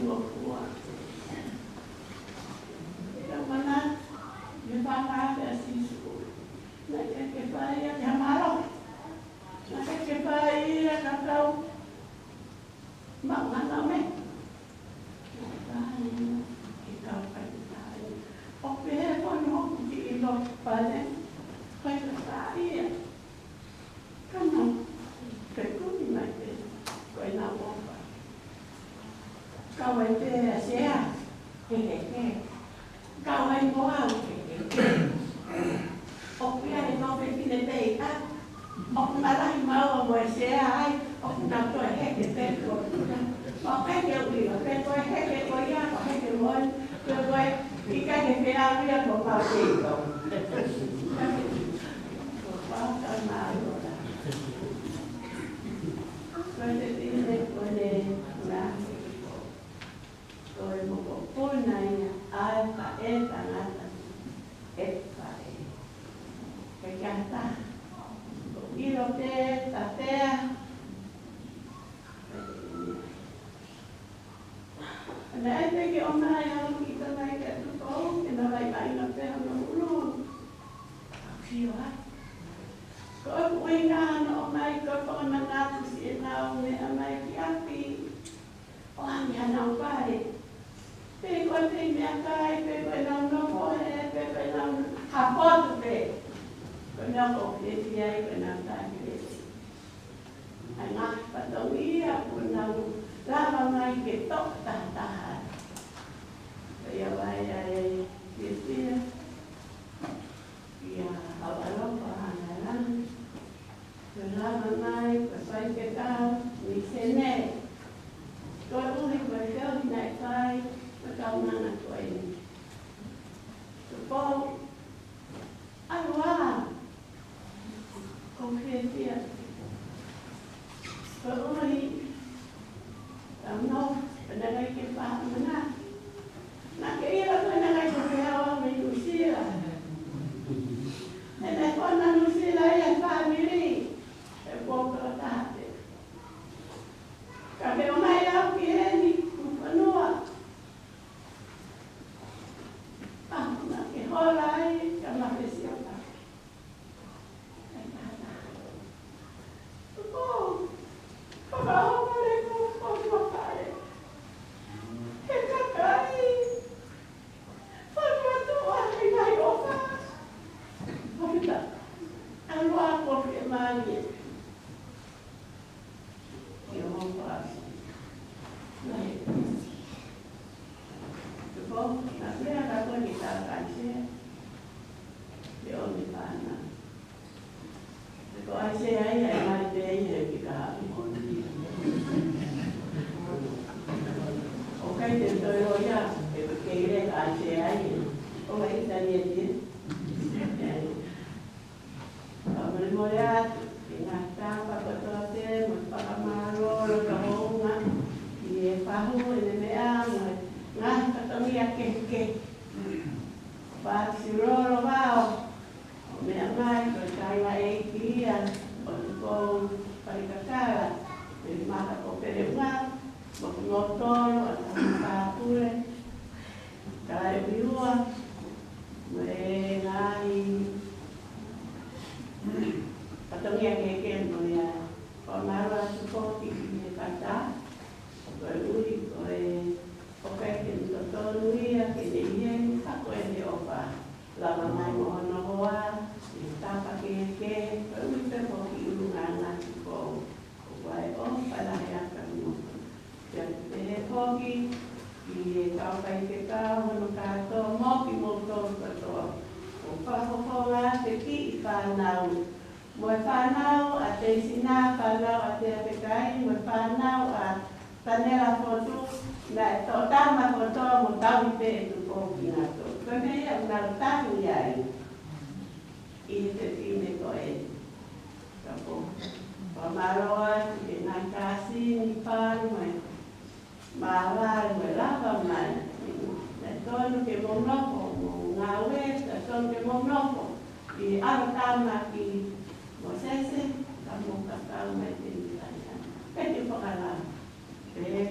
ngofua. Ika mana, me whakāte a sisu. Nā ke whai a te hamaro. Nā ke whai a kakau. Maungana me. Nā whai ke kau kai te tai. O pehe pono hoku ki I lo pale. Kai ka tai a. Kana, ke kuni mai te. Koe nā wopa. Kau ai te a sea. He. Kau ai moa. He. O pia e tope tine tei a. O marai mau mo e sea ai. O nā toi heke te ko. O heke ui, o te toi heke o ia, o heke moi. Te toi I kai he whea ria ko pau te I tau. Ko pau ka nā ora. Koe te tine koe ne nā. Koe mo ko puna ia ai pa e tangata. E pa e. Ke kata. Ko ilo te tatea. Ana ai te ke o mai au ki ta mai ka tu ko ke na vai mai na te ha no ulu. Ki wa. Ko ko ina no mai ko ko na na tu si na o me a mai ki api. O ani ana o pare. Pe ko te me kai pe ko na no ko he pe ko na ha po tu pe. Ko na ko te ti ai ko na ta ki. Ai na pa to ia ko na lava mai ke tok tahan. Kaya vai ai dia ia awal pahanan. Lava mai pasai ke kau ni sene. Ko uli ko kau nai kai kau mana ko ini. Ko alwa. Ko dia. Ko uli no, pendagai ke pa mana. Nak ke ira pendagai ke hawa me Lucila. Ena ko na Lucila ya family. E boka tate. Ka be o mai au ki ni panua. Ah, na ke holai ka ma ke siapa.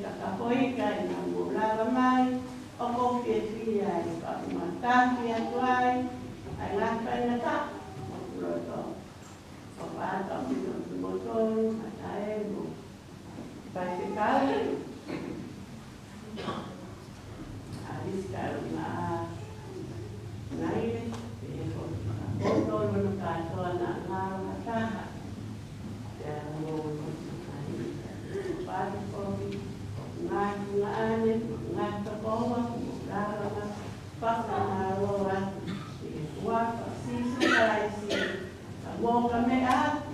Kakapoika ina mula Tanti atu ai, ai ngapai na ta, loto. Papata pino motor, matae mo. Pai se kale. Alis kale na naile, pero foto no kato na na taha. Ya mo pati ko ngai to kowa, lara pasa na roa. Wa si sai si. Mo kame a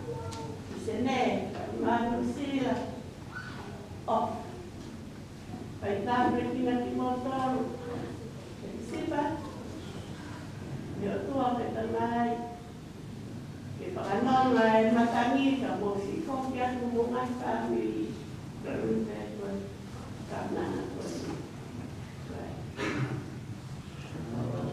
sene manu sila. Oh. Pai tabre kina ki motor. Sipa. Yo tua ke tanai. Ke pakanon lai matangi ka mo si kong ya kumungan kami. Karun te ko kana na ko. Oh,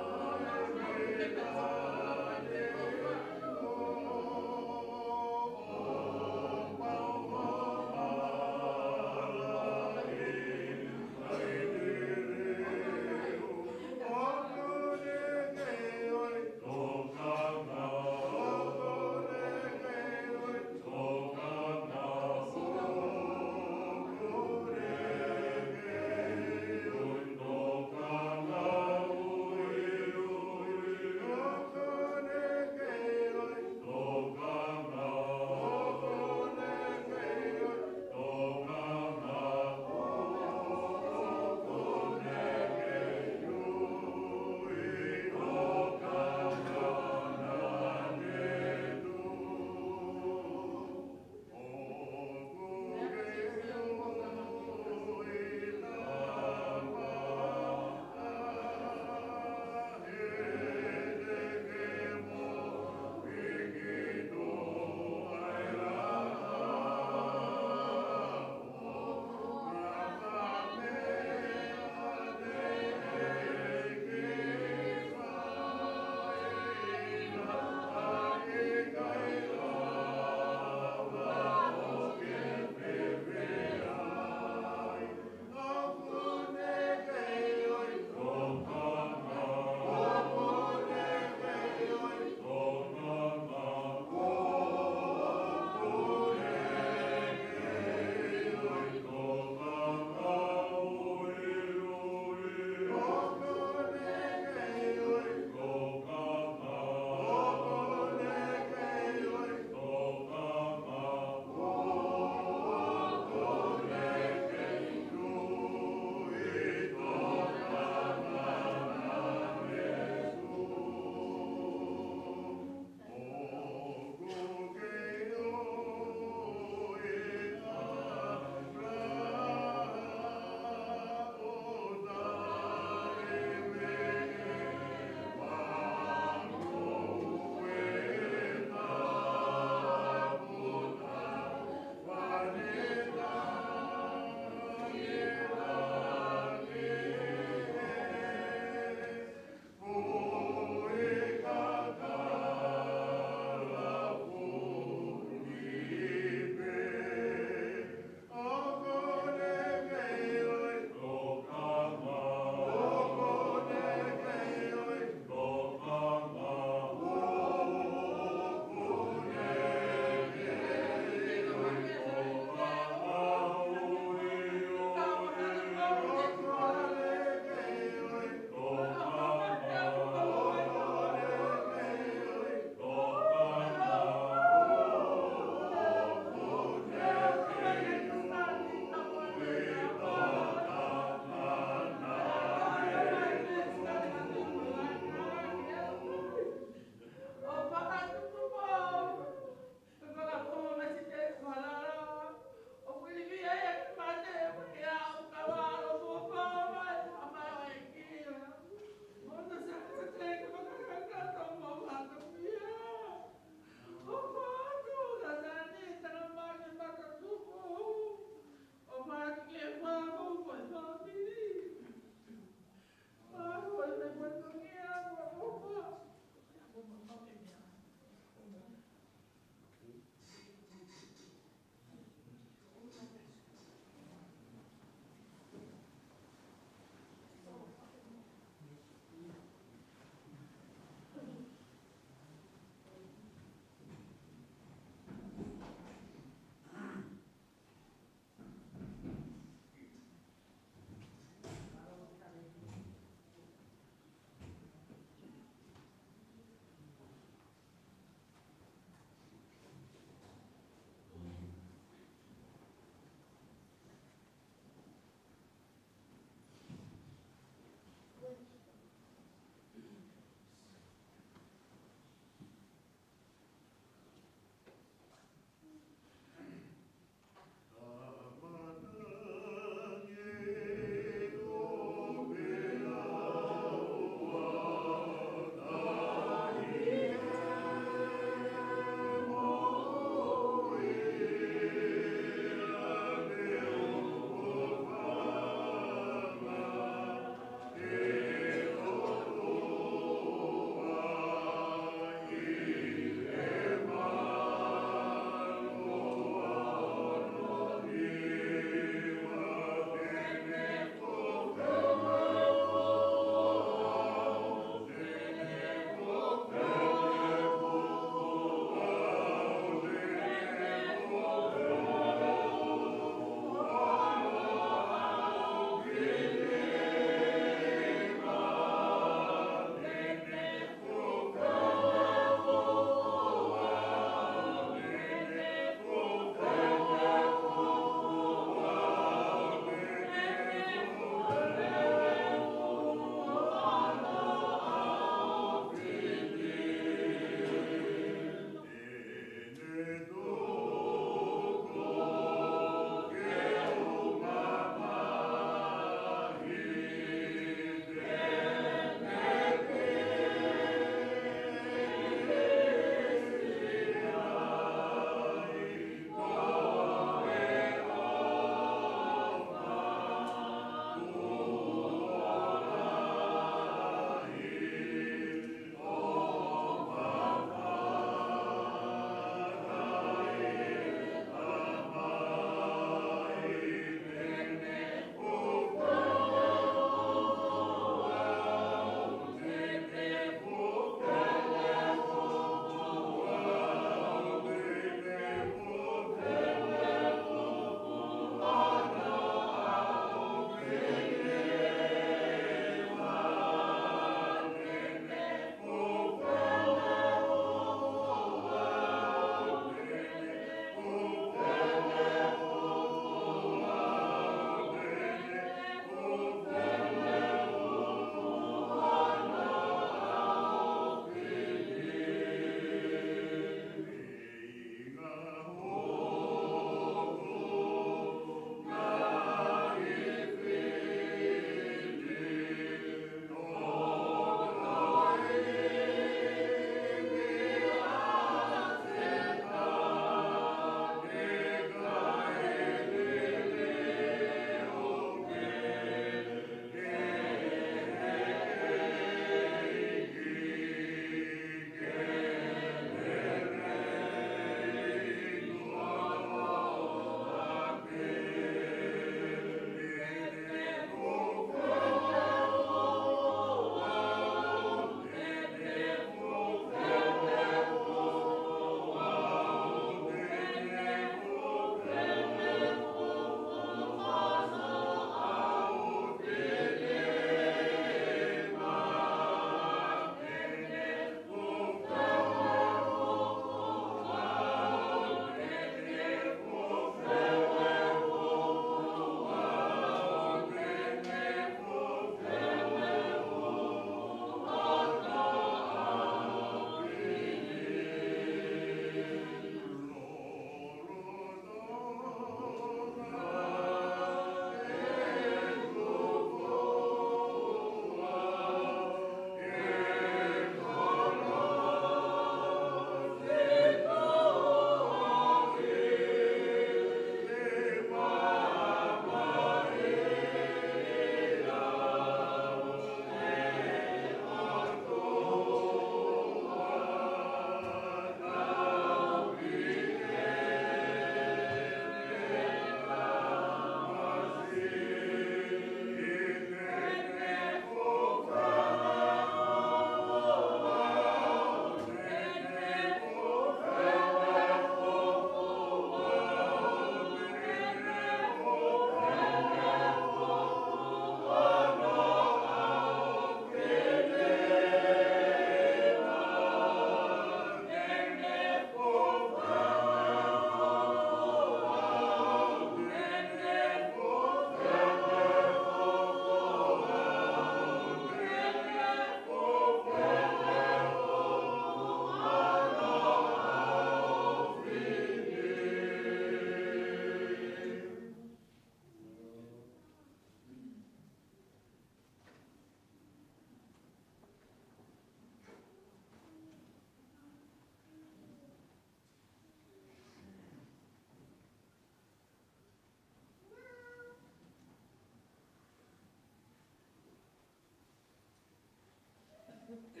Thank you.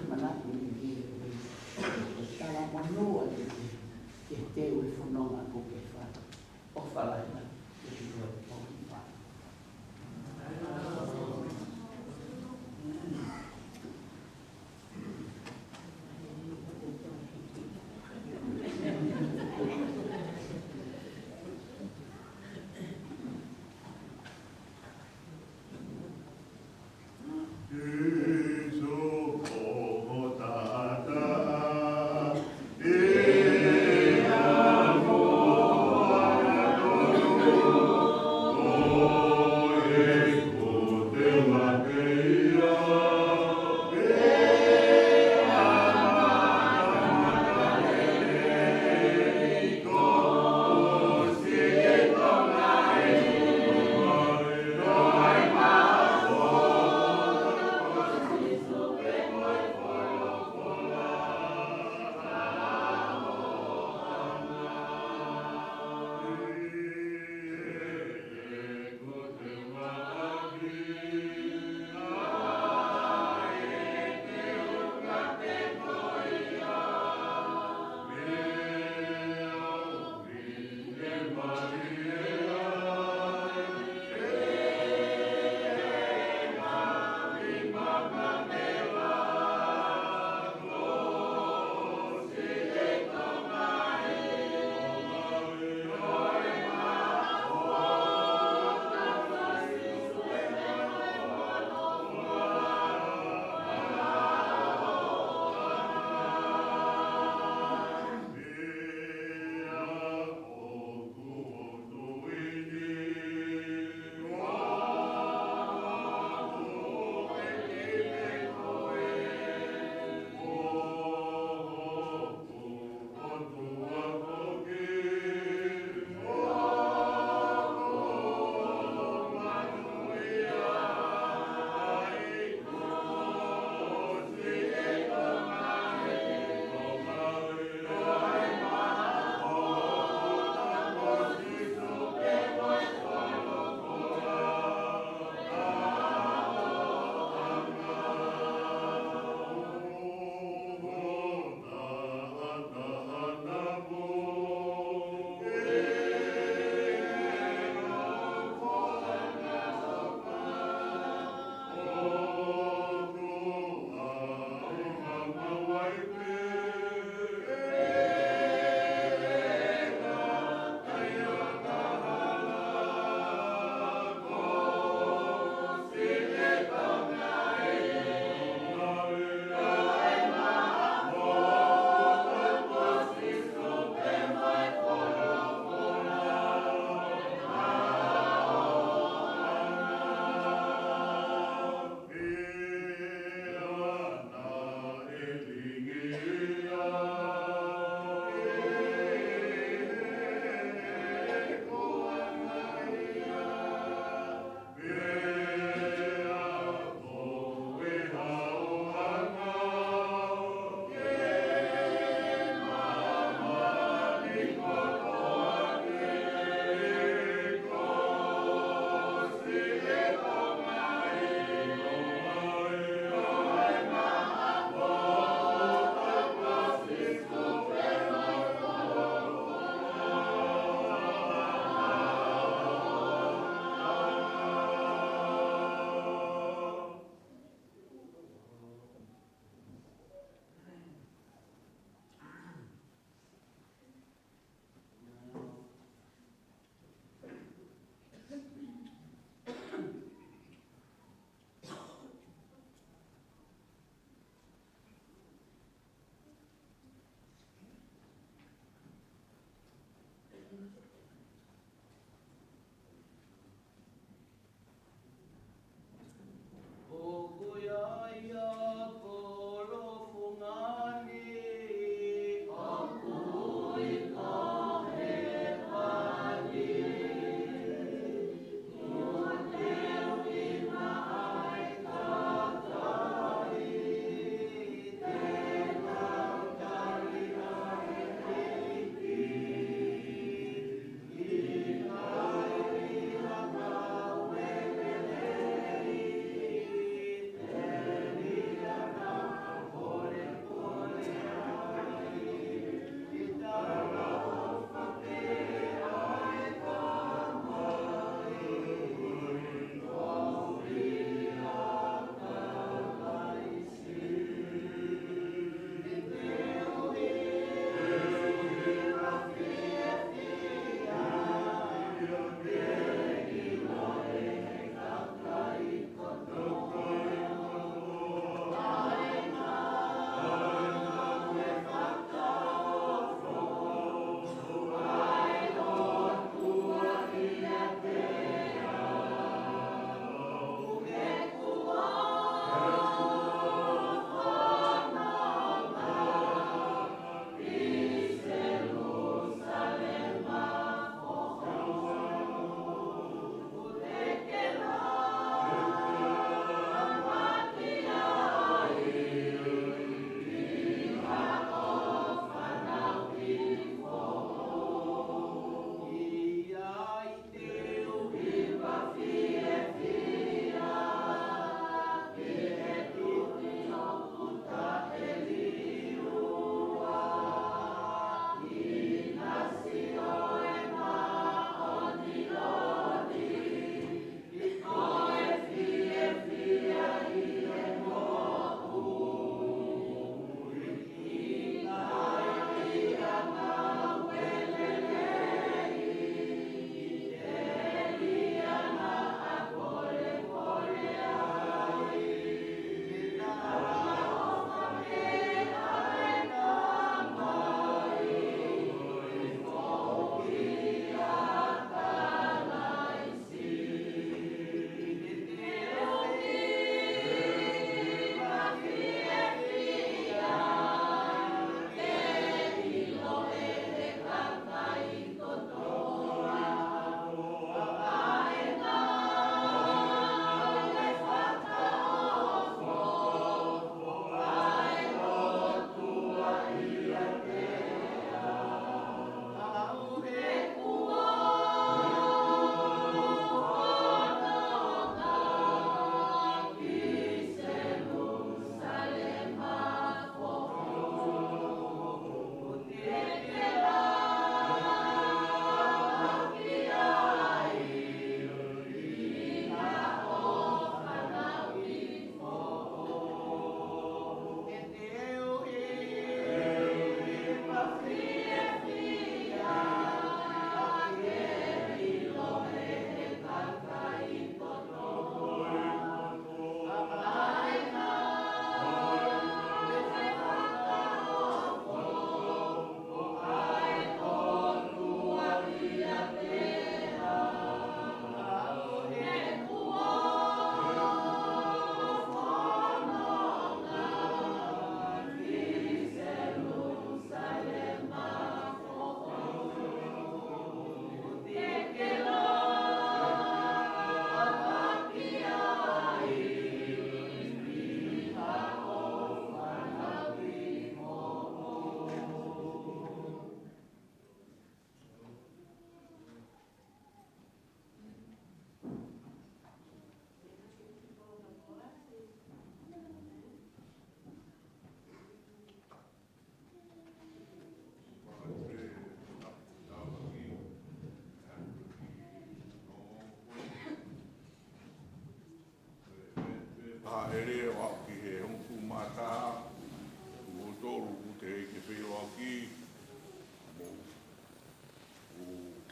mana ni tala monua ke te o fononga ko ke fa o fala na ke o fa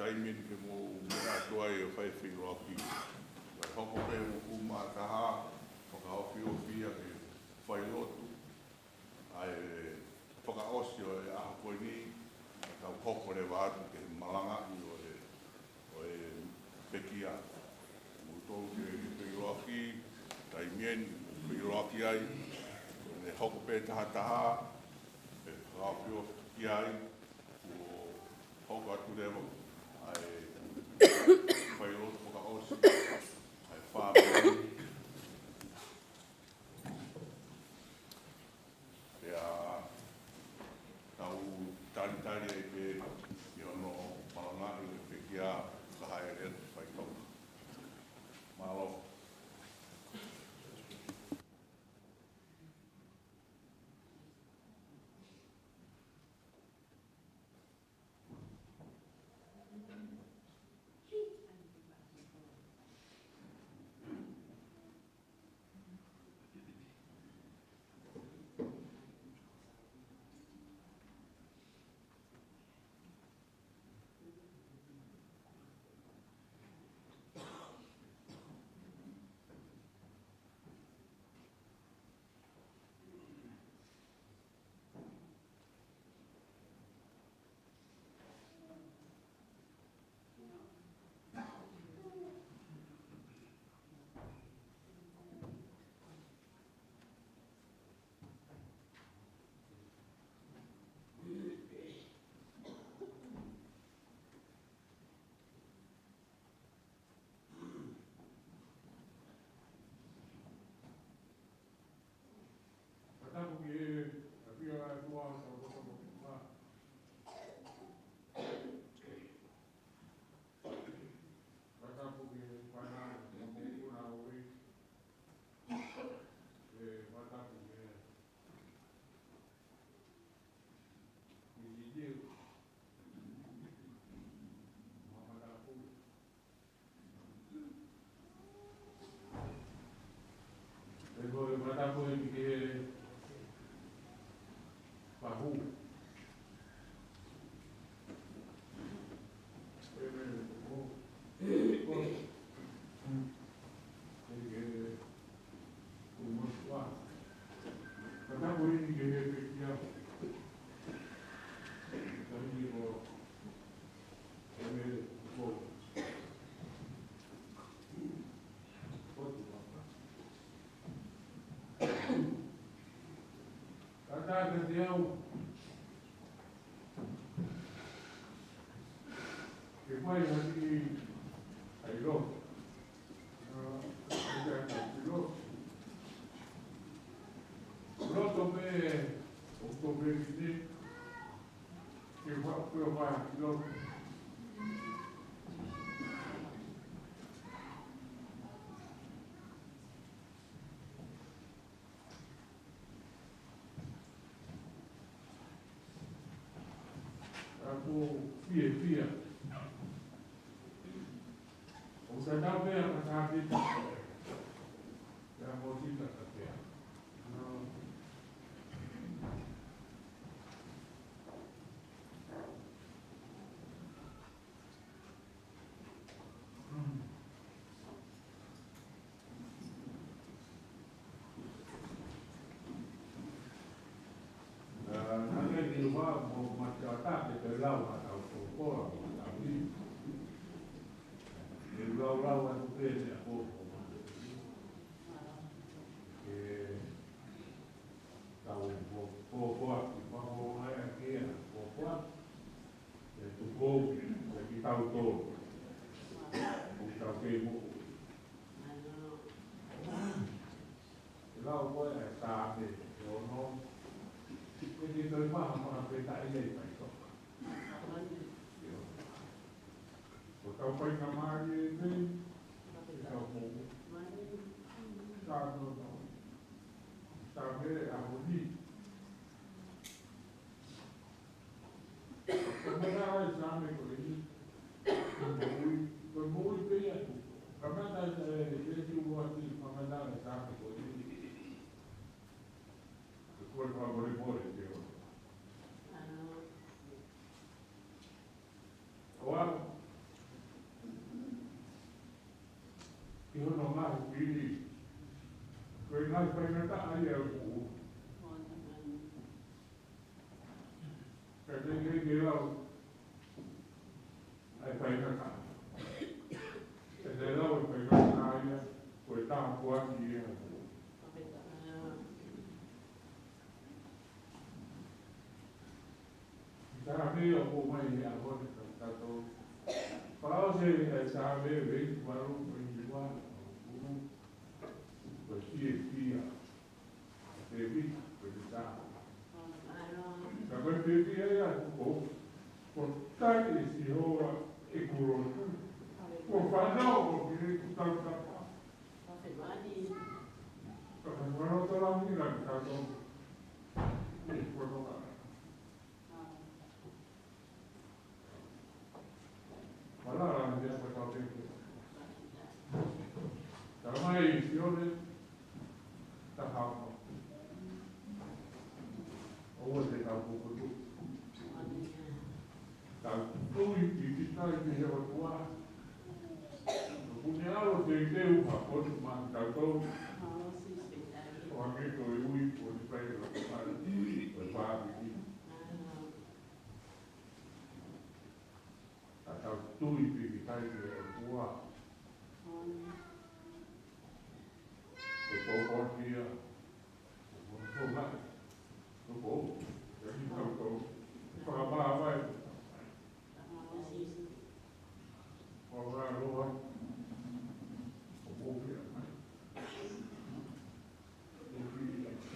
taimi ke mo mea toa e o whai whiro aki. Wai hoko pe o kumataha, whakaofi o fia ke whai lotu. Ai whakaosi o e aho koe ni, kau hoko re wātu ke malanga i o e pekia. Mutou ke whiro aki, taimien, whiro aki ai, ne hoko pe taha taha, e whakaofi o ki ai, o hoko atu rewa, ai whai lotu whakaosi, ai whāpea. Pea tau tari ai pe i ono malangani le pekia kahae rea te whai toka. Malo. Che poi anche ai loro, Pronto per ottobre che quello fa via. O se dà bene a capita, è una mordita a te. Non è che io vado a trattare per l'aula da un po', da lì. E l'aula è un bene a poco. E da un po' qua, quando non è anche un po' qua, e tu pochi, e chi sta autore, un caffè. L'aula poi è stata, no? Quindi noi qua non aspettare lei per Porque foi na margem de sabe aonde como era o exame com ele foi muito bem como é que ele o aqui como é o exame com ele foi para o repórter whaingata ai au ku. Ka te lau, ai whaingata. Te lau e whaingata ai ko e taha kuaki ia. Taha mea o mai e a hone ka tatou. Pao se e taha mea vei maru ko i mua. Ko si e pia. Te vi ko i taha. Ka koe te pia ia ko. Ko tai e si hoa e kuro. Ko whanau ko ki re ku tau tapa. Ka whanau tala mira ki tatou. E kuro ka. Wala dia pasal itu. Damai sione tak apa. Awak tak apa tu. Tak tu kita ini hebat tua. Punya awak jadi apa pun macam tu. Orang itu ibu pun pergi berapa ini. Atau tu ibu kita ini tua. Betul dia. Betul lah. Betul. Jadi tahu apa itu. Orang luar. Betul dia.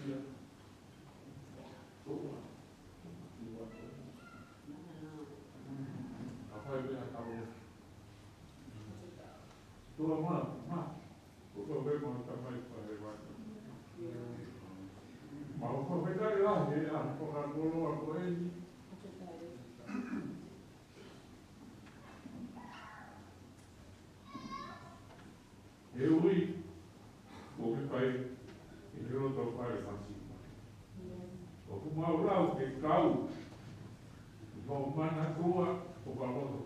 Dia. Tua. Apa yang tahu? Tua mana? Kau memang sampai pada waktu. Mau kau pergi lah, dia orang dulu aku ini. Eui, kau pergi, ini orang tu pergi masih. Kau mau lau ke kau, kau mana tua, kau bawa tu.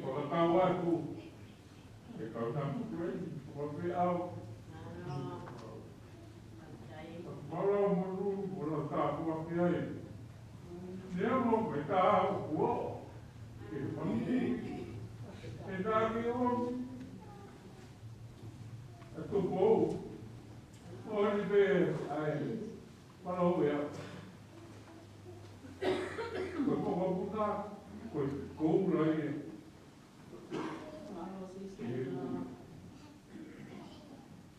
Kalau tahu aku. Kalau tak boleh, boleh out. Kalau malu, kalau tak boleh, dia mau beritahu, wow, ini, ini orang, itu bau, orang itu, kalau ya, kalau buka, kau lagi.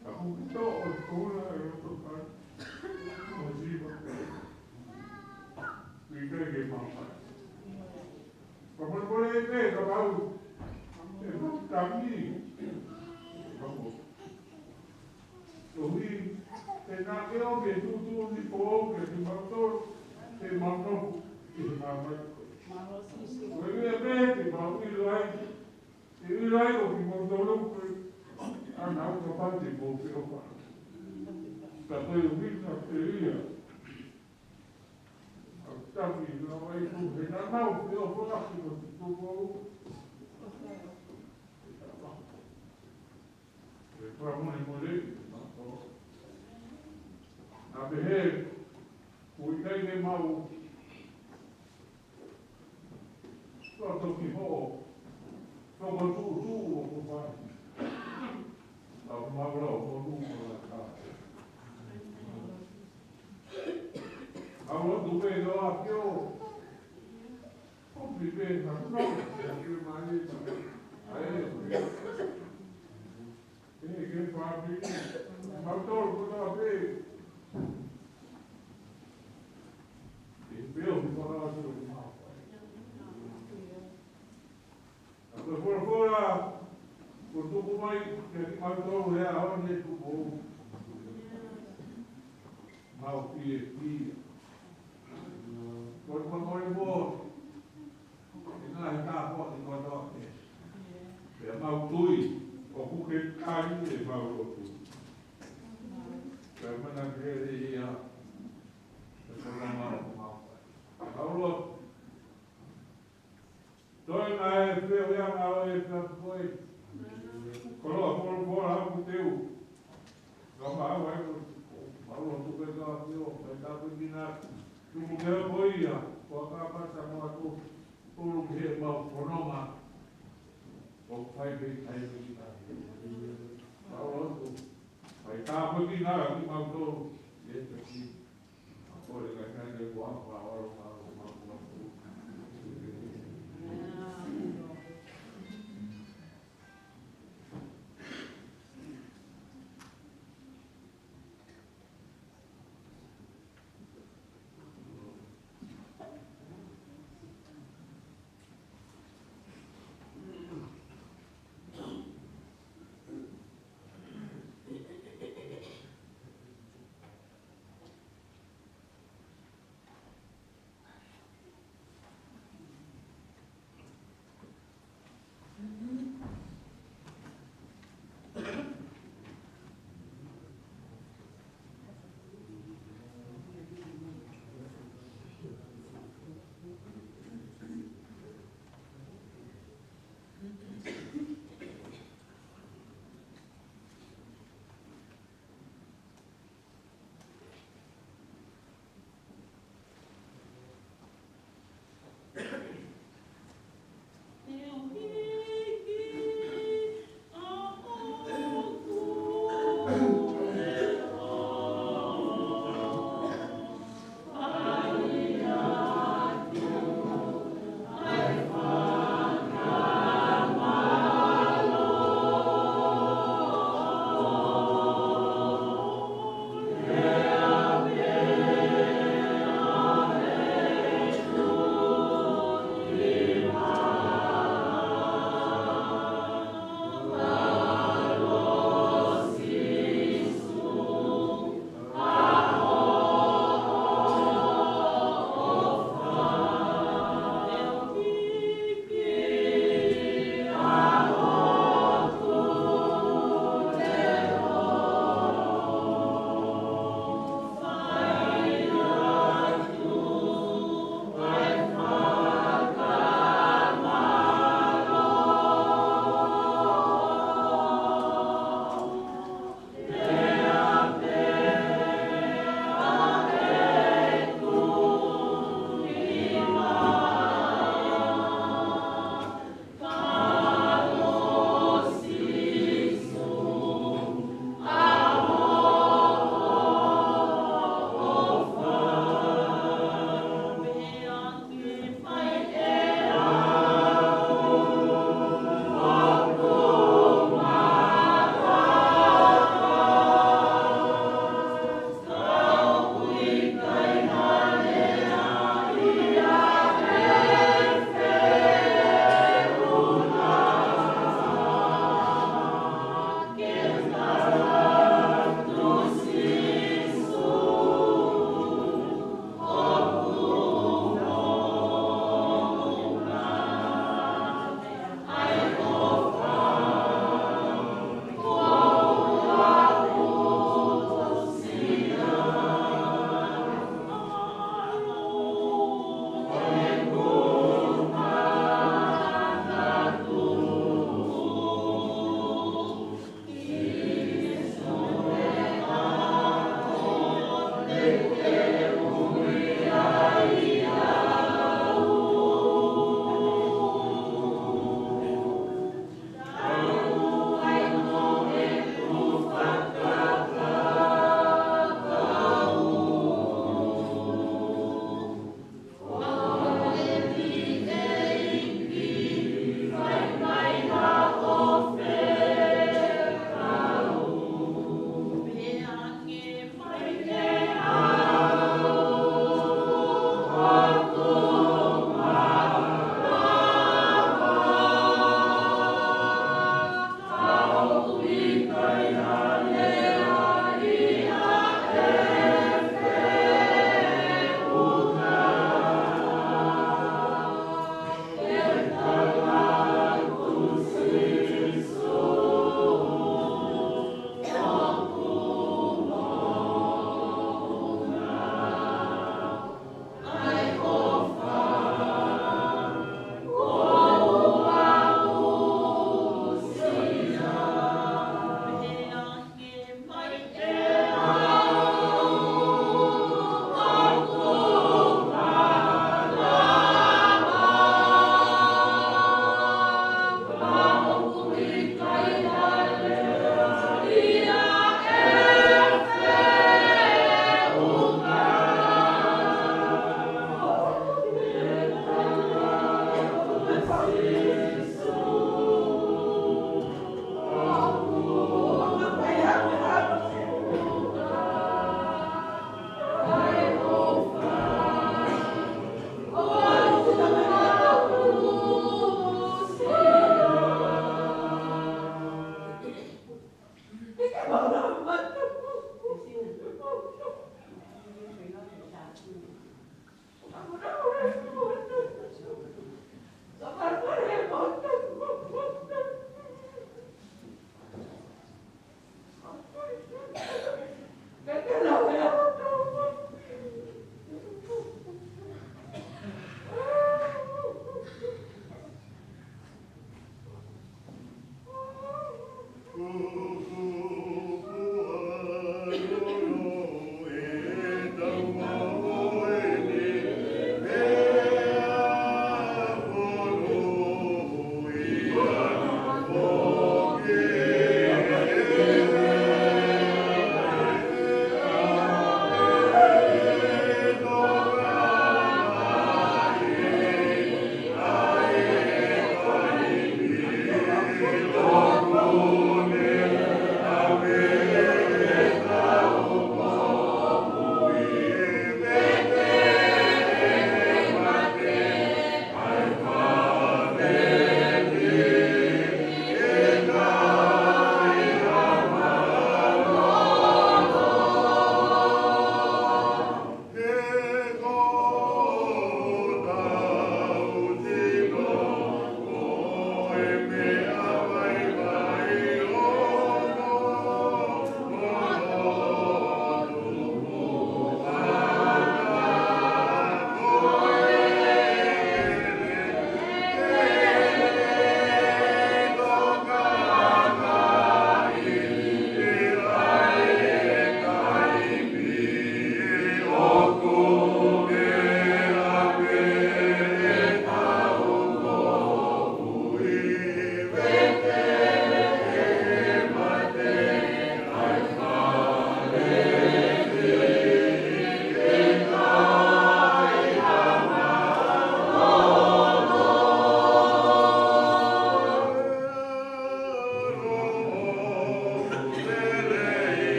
Aku tahu sekolah yang terbaik, musibah, kita gimana? Kapan boleh ni kalau kami, kamu, jadi tenak yang betul di pokok, di motor, di motor, di mana? Boleh betul, boleh lagi. Ini lagi di motor anak kapan di mobil apa? Tapi lebih nak dia. Tapi kalau itu tidak mau dia boleh itu boleh. Kamu ni boleh. Tapi kita ini mau. Kalau kita Kau betul apa? Aku mahu lalu kalau tu beda aku, kau beda nak aku mana tu? Ayah, ini kita pergi, motor kita pergi. Ini bel kita lalu. Fora, untuk kumai, jadi mau ya orang itu mau pilih, kalau mau boleh, ini lah kita apa di kota ni, dia mau tui, aku kekali dia mau tu, kerana dia sekarang mau, kalau Toi mai feo ya mau e foi. Colo por aku teu. Kau mau pio, mai tapu kina, tumu kera poia, kua kapasa mo atu, ulu ke mau ponoma, o whai pe tai kina. Pao atu, mai tapu kina, ki mau tō, e te ki, a kore kai kai te kua pa oro mau mau mau.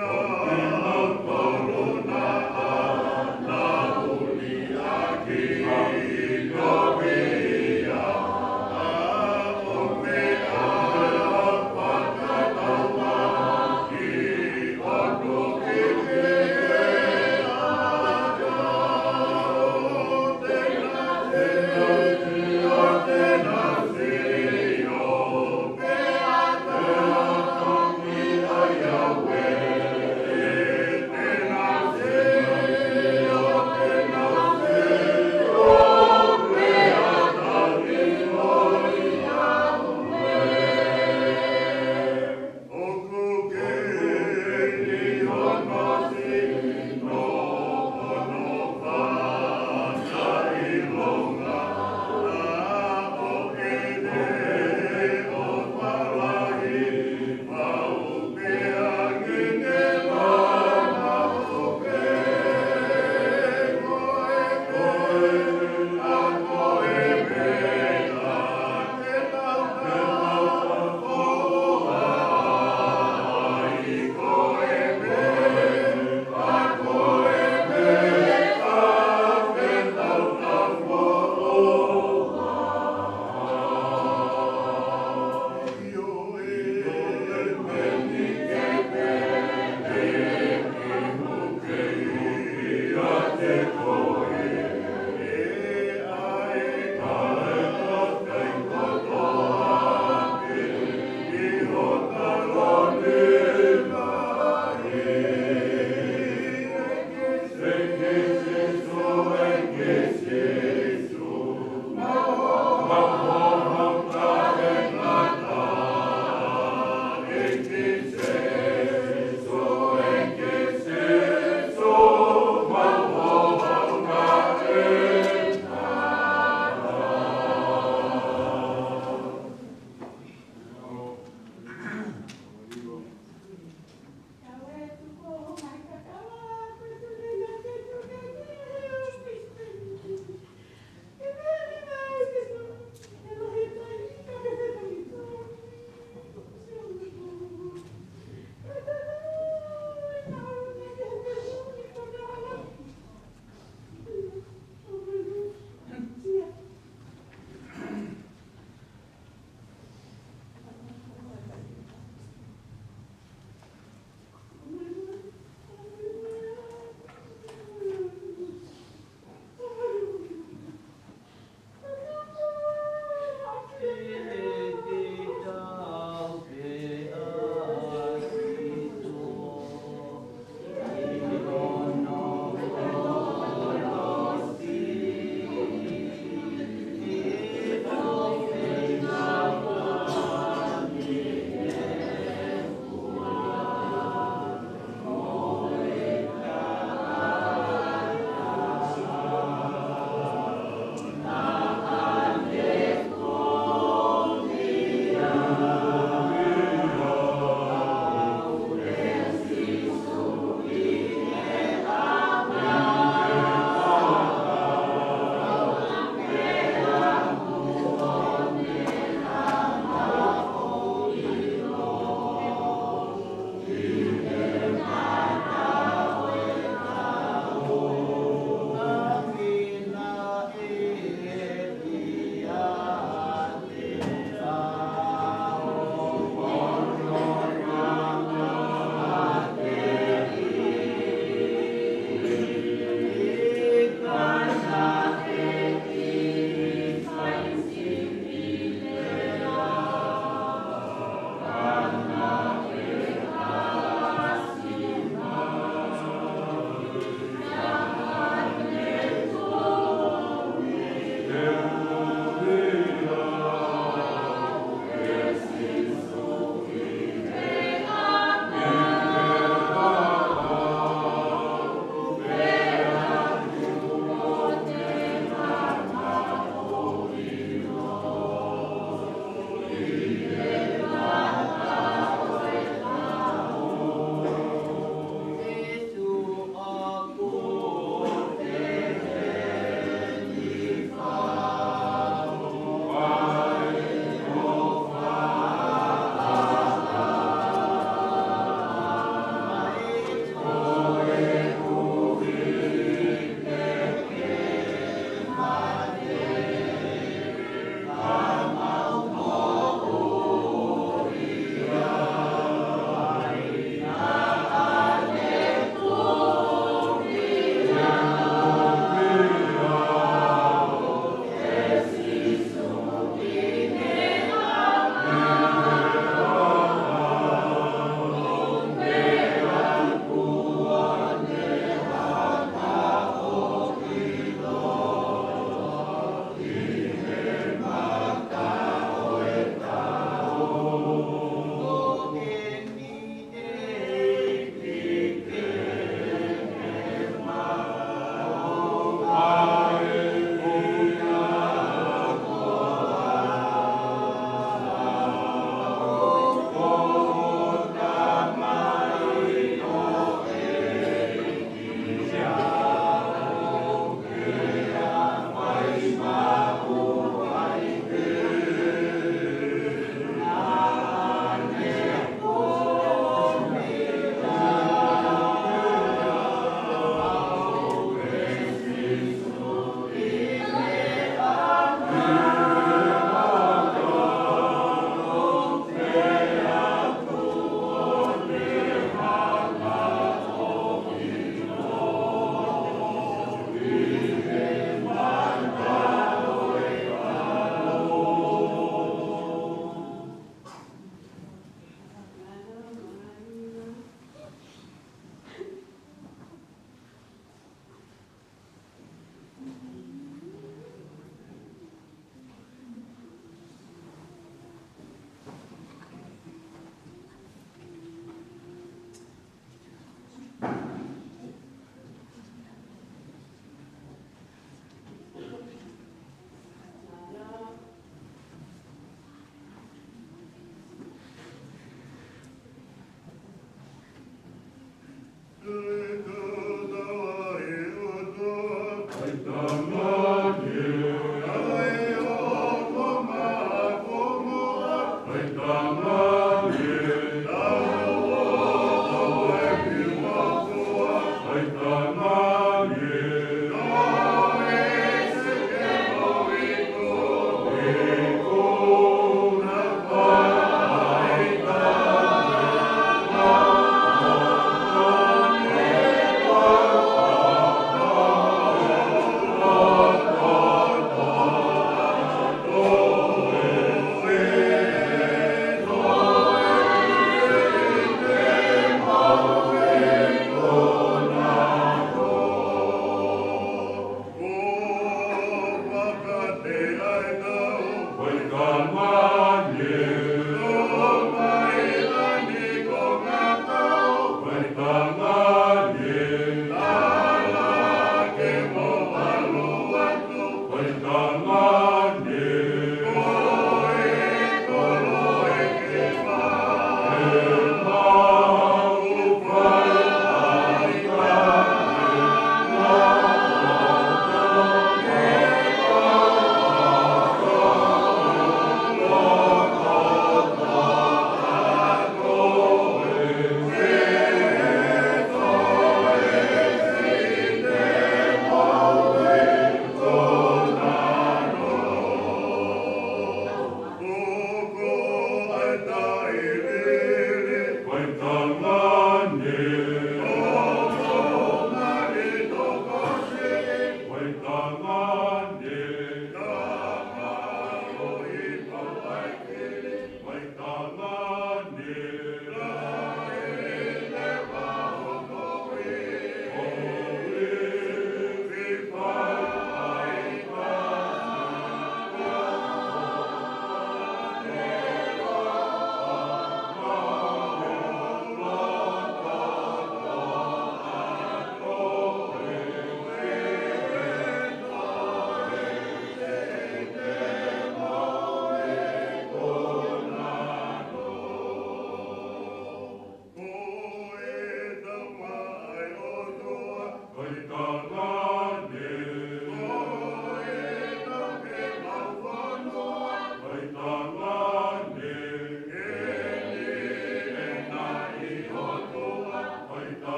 Amen.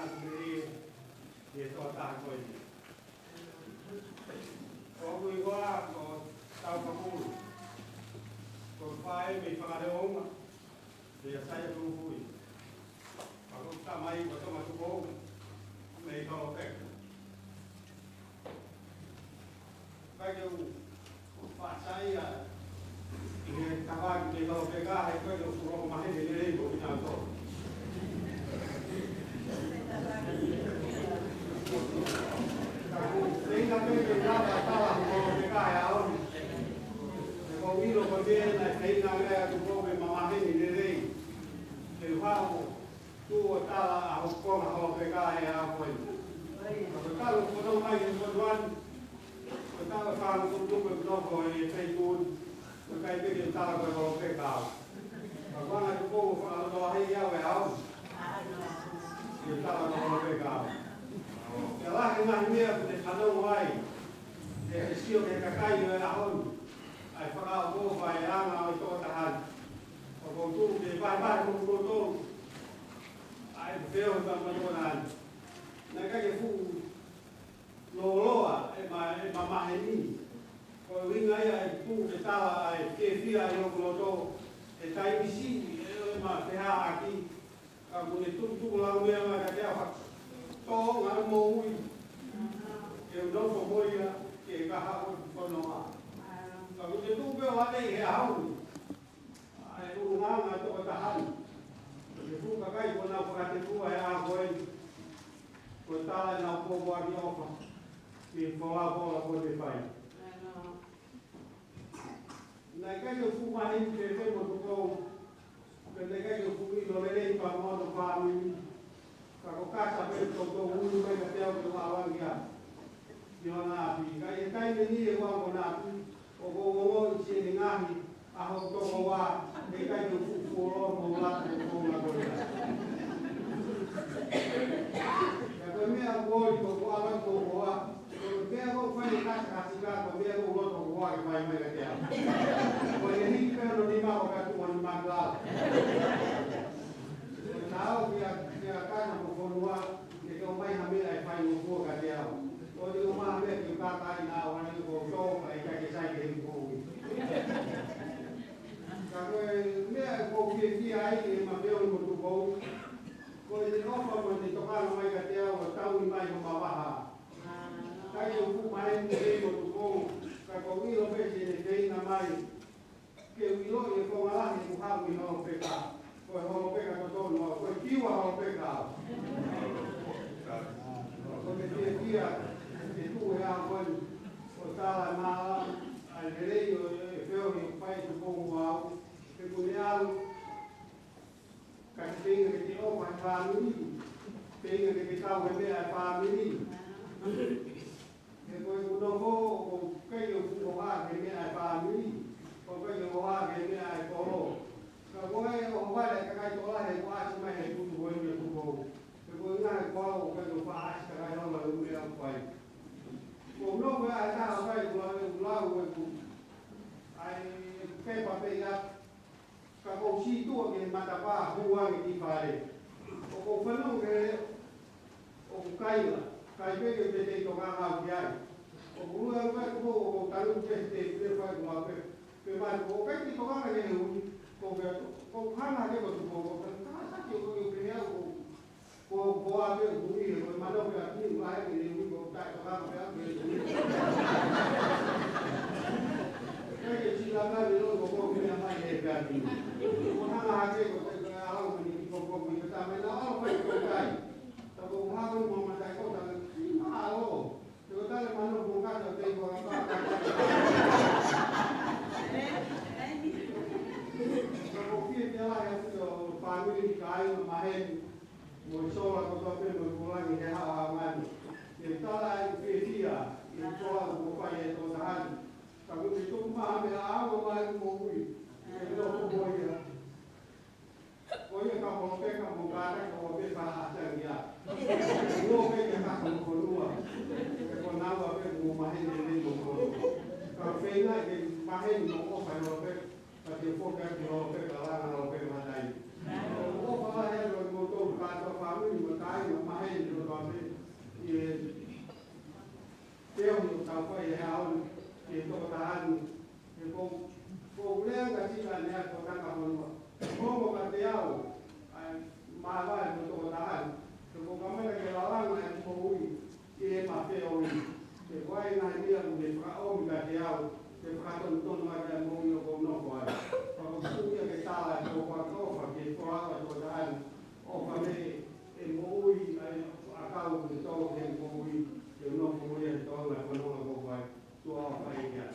sendiri dia tak kau ini. Kau gua kau tahu kamu. Kau file mi pengadong dia saya tunggu. Aku tak mai kau masuk kau. Mai kau pek. Bagi Pak saya ingin kawan di kalau pegang itu yang suruh main di sini bukan itu. Kamu tinggal di dalam salah kalau pegang ya on. Kalau ini kalau dia nak tinggal dia tu boleh main di sini. Kalau tu salah aku kalau pegang ya on. Kalau kalau main di tuan kita akan untuk berdoa di Facebook, berkait dengan cara berdoa. Kalau nak cukup kalau doa ya well, kita akan berdoa. Kalau hendak dia berdoa wai, dia siap dia kakai dia lahun. Ai fakau tu bayang au itu tahan. Kalau tu di bahan tu, ai feel sama dengan. Nak kaya fu loloa mama ini ko winga ya tu eta ke fia yo loto eta isi ma pea aqui kamu itu tu la me ma ka ya to ngar mo ui eu não vou morrer que ka ko no ma kamu itu be wa nei ha u ai tu nga to ta han tu ka kai ko na ka te tu ya ko ko ta na ko wa di ofa di bola boleh baik. Naga yo fuma in teve moto que naga yo fui lo verei para modo family. Kako casa per todo mundo vai até o lawan ya. Yo na pi kai ni e wa na pi o go se ngahi a ho to wa naga yo fu lo mo la ko na ko ya. Ya ko me a go ko ala ko wa dia kau fai kasih kau dia kau lot kau buat fai mereka dia. Kau ini kalau di mana kau tu mana mana. Tahu dia kan aku buat dia kau main hamil ai fai buat kau dia. Kau di rumah dia kita kai na orang itu kau show ai kai sai dia kau. Kalau dia kau pergi ai macam orang tu kau. Kau di rumah kau di tokan mereka dia kau tahu mai kau bawa. Kaya uku main ni mo tuko ka ko ilo pe ni dei na mai ke ilo e ko ala ni ha mi no pe ka ko ho pe ka to no ko kiwa ho pe ka ko me dia e tu ya ko o ta na al rei o e feo ni pai tu ko wa ke ko ni al ka tinga ke o pa pa mi tinga ke ka we me pa mi Depois o novo o que eu vou lá que me ai para mim o que eu vou lá que me ai polo agora o vai que cai tola é quase mais é tudo bom e tudo bom depois na qual o que eu faço que cai lá no meu pai o novo vai estar vai lá o ai que para pegar acabou se tu que mata para rua que fare o fenômeno que o cai lá kai pe ke te to ga ha ya o bu ya ka ko o ta lu ke te pe fa ko pe ma ko kai ti to ga ke u ko ke ko ha na ke ko ko ta sa ke ko ke ya ko a pe bu ni ko ma do ya ni ma ke ni ko ta to ga ya ke ke chi la ga ni lo ko ke ya ma ye ga ni ko ha na ke ko te ga ha ko ni ko ni ta me na o pe ko kai ta ko ha ko mo ma ta ko ta Halo, kita le mano bukan ada tempo apa. Kalau kita lah yang sudah family kaya main, muncul atau tapi berpulang ini hal-hal kita lah dia, itu lah bukan itu tahan. Kalau itu mah ambil apa main mau itu boleh. Oye, kamu pakai kamu kata kamu pakai bahasa dia. Gua pakai kata kamu luar. Kalau nama pakai rumah ini bukan. Kalau fina di mahin mau pakai pakai fokus di pakai kalangan pakai madai. Oh, kalau yang bermotor kata kami makai mahin Teo yung tao pa ihaon, ito katahan, kung leo kasi ka niya, kung nakahon mo, kung mo katiyaw, ay maagal mo ito katahan, kung kami nagkalalang ay pauwi, iya mapeo, kung ay nahiya mo, kung katiyaw, kung tonton mga mo yung kung kuhay, kung kuya kitala, kung ako, kung ako, kung o kami, pauwi, ay akaw, ito, kung pauwi, yung nung pumulihan ito ang nakulong ako ba ito ang pahinga.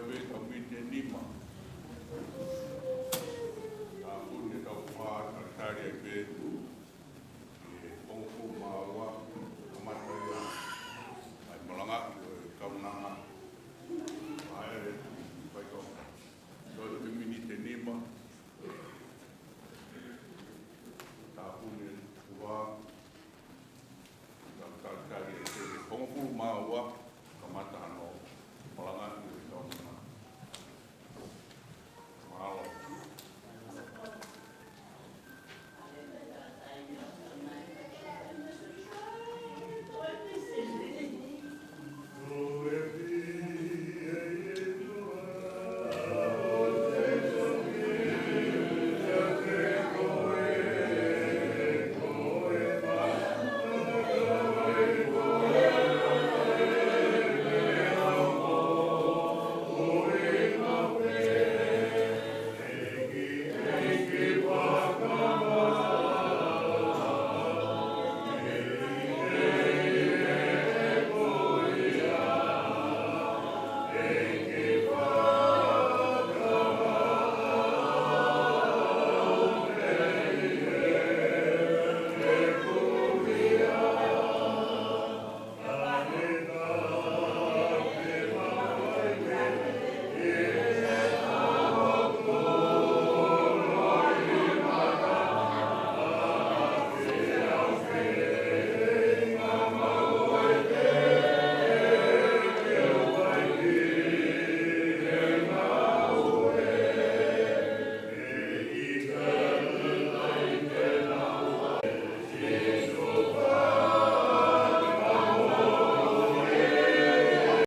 ve ka mite lima.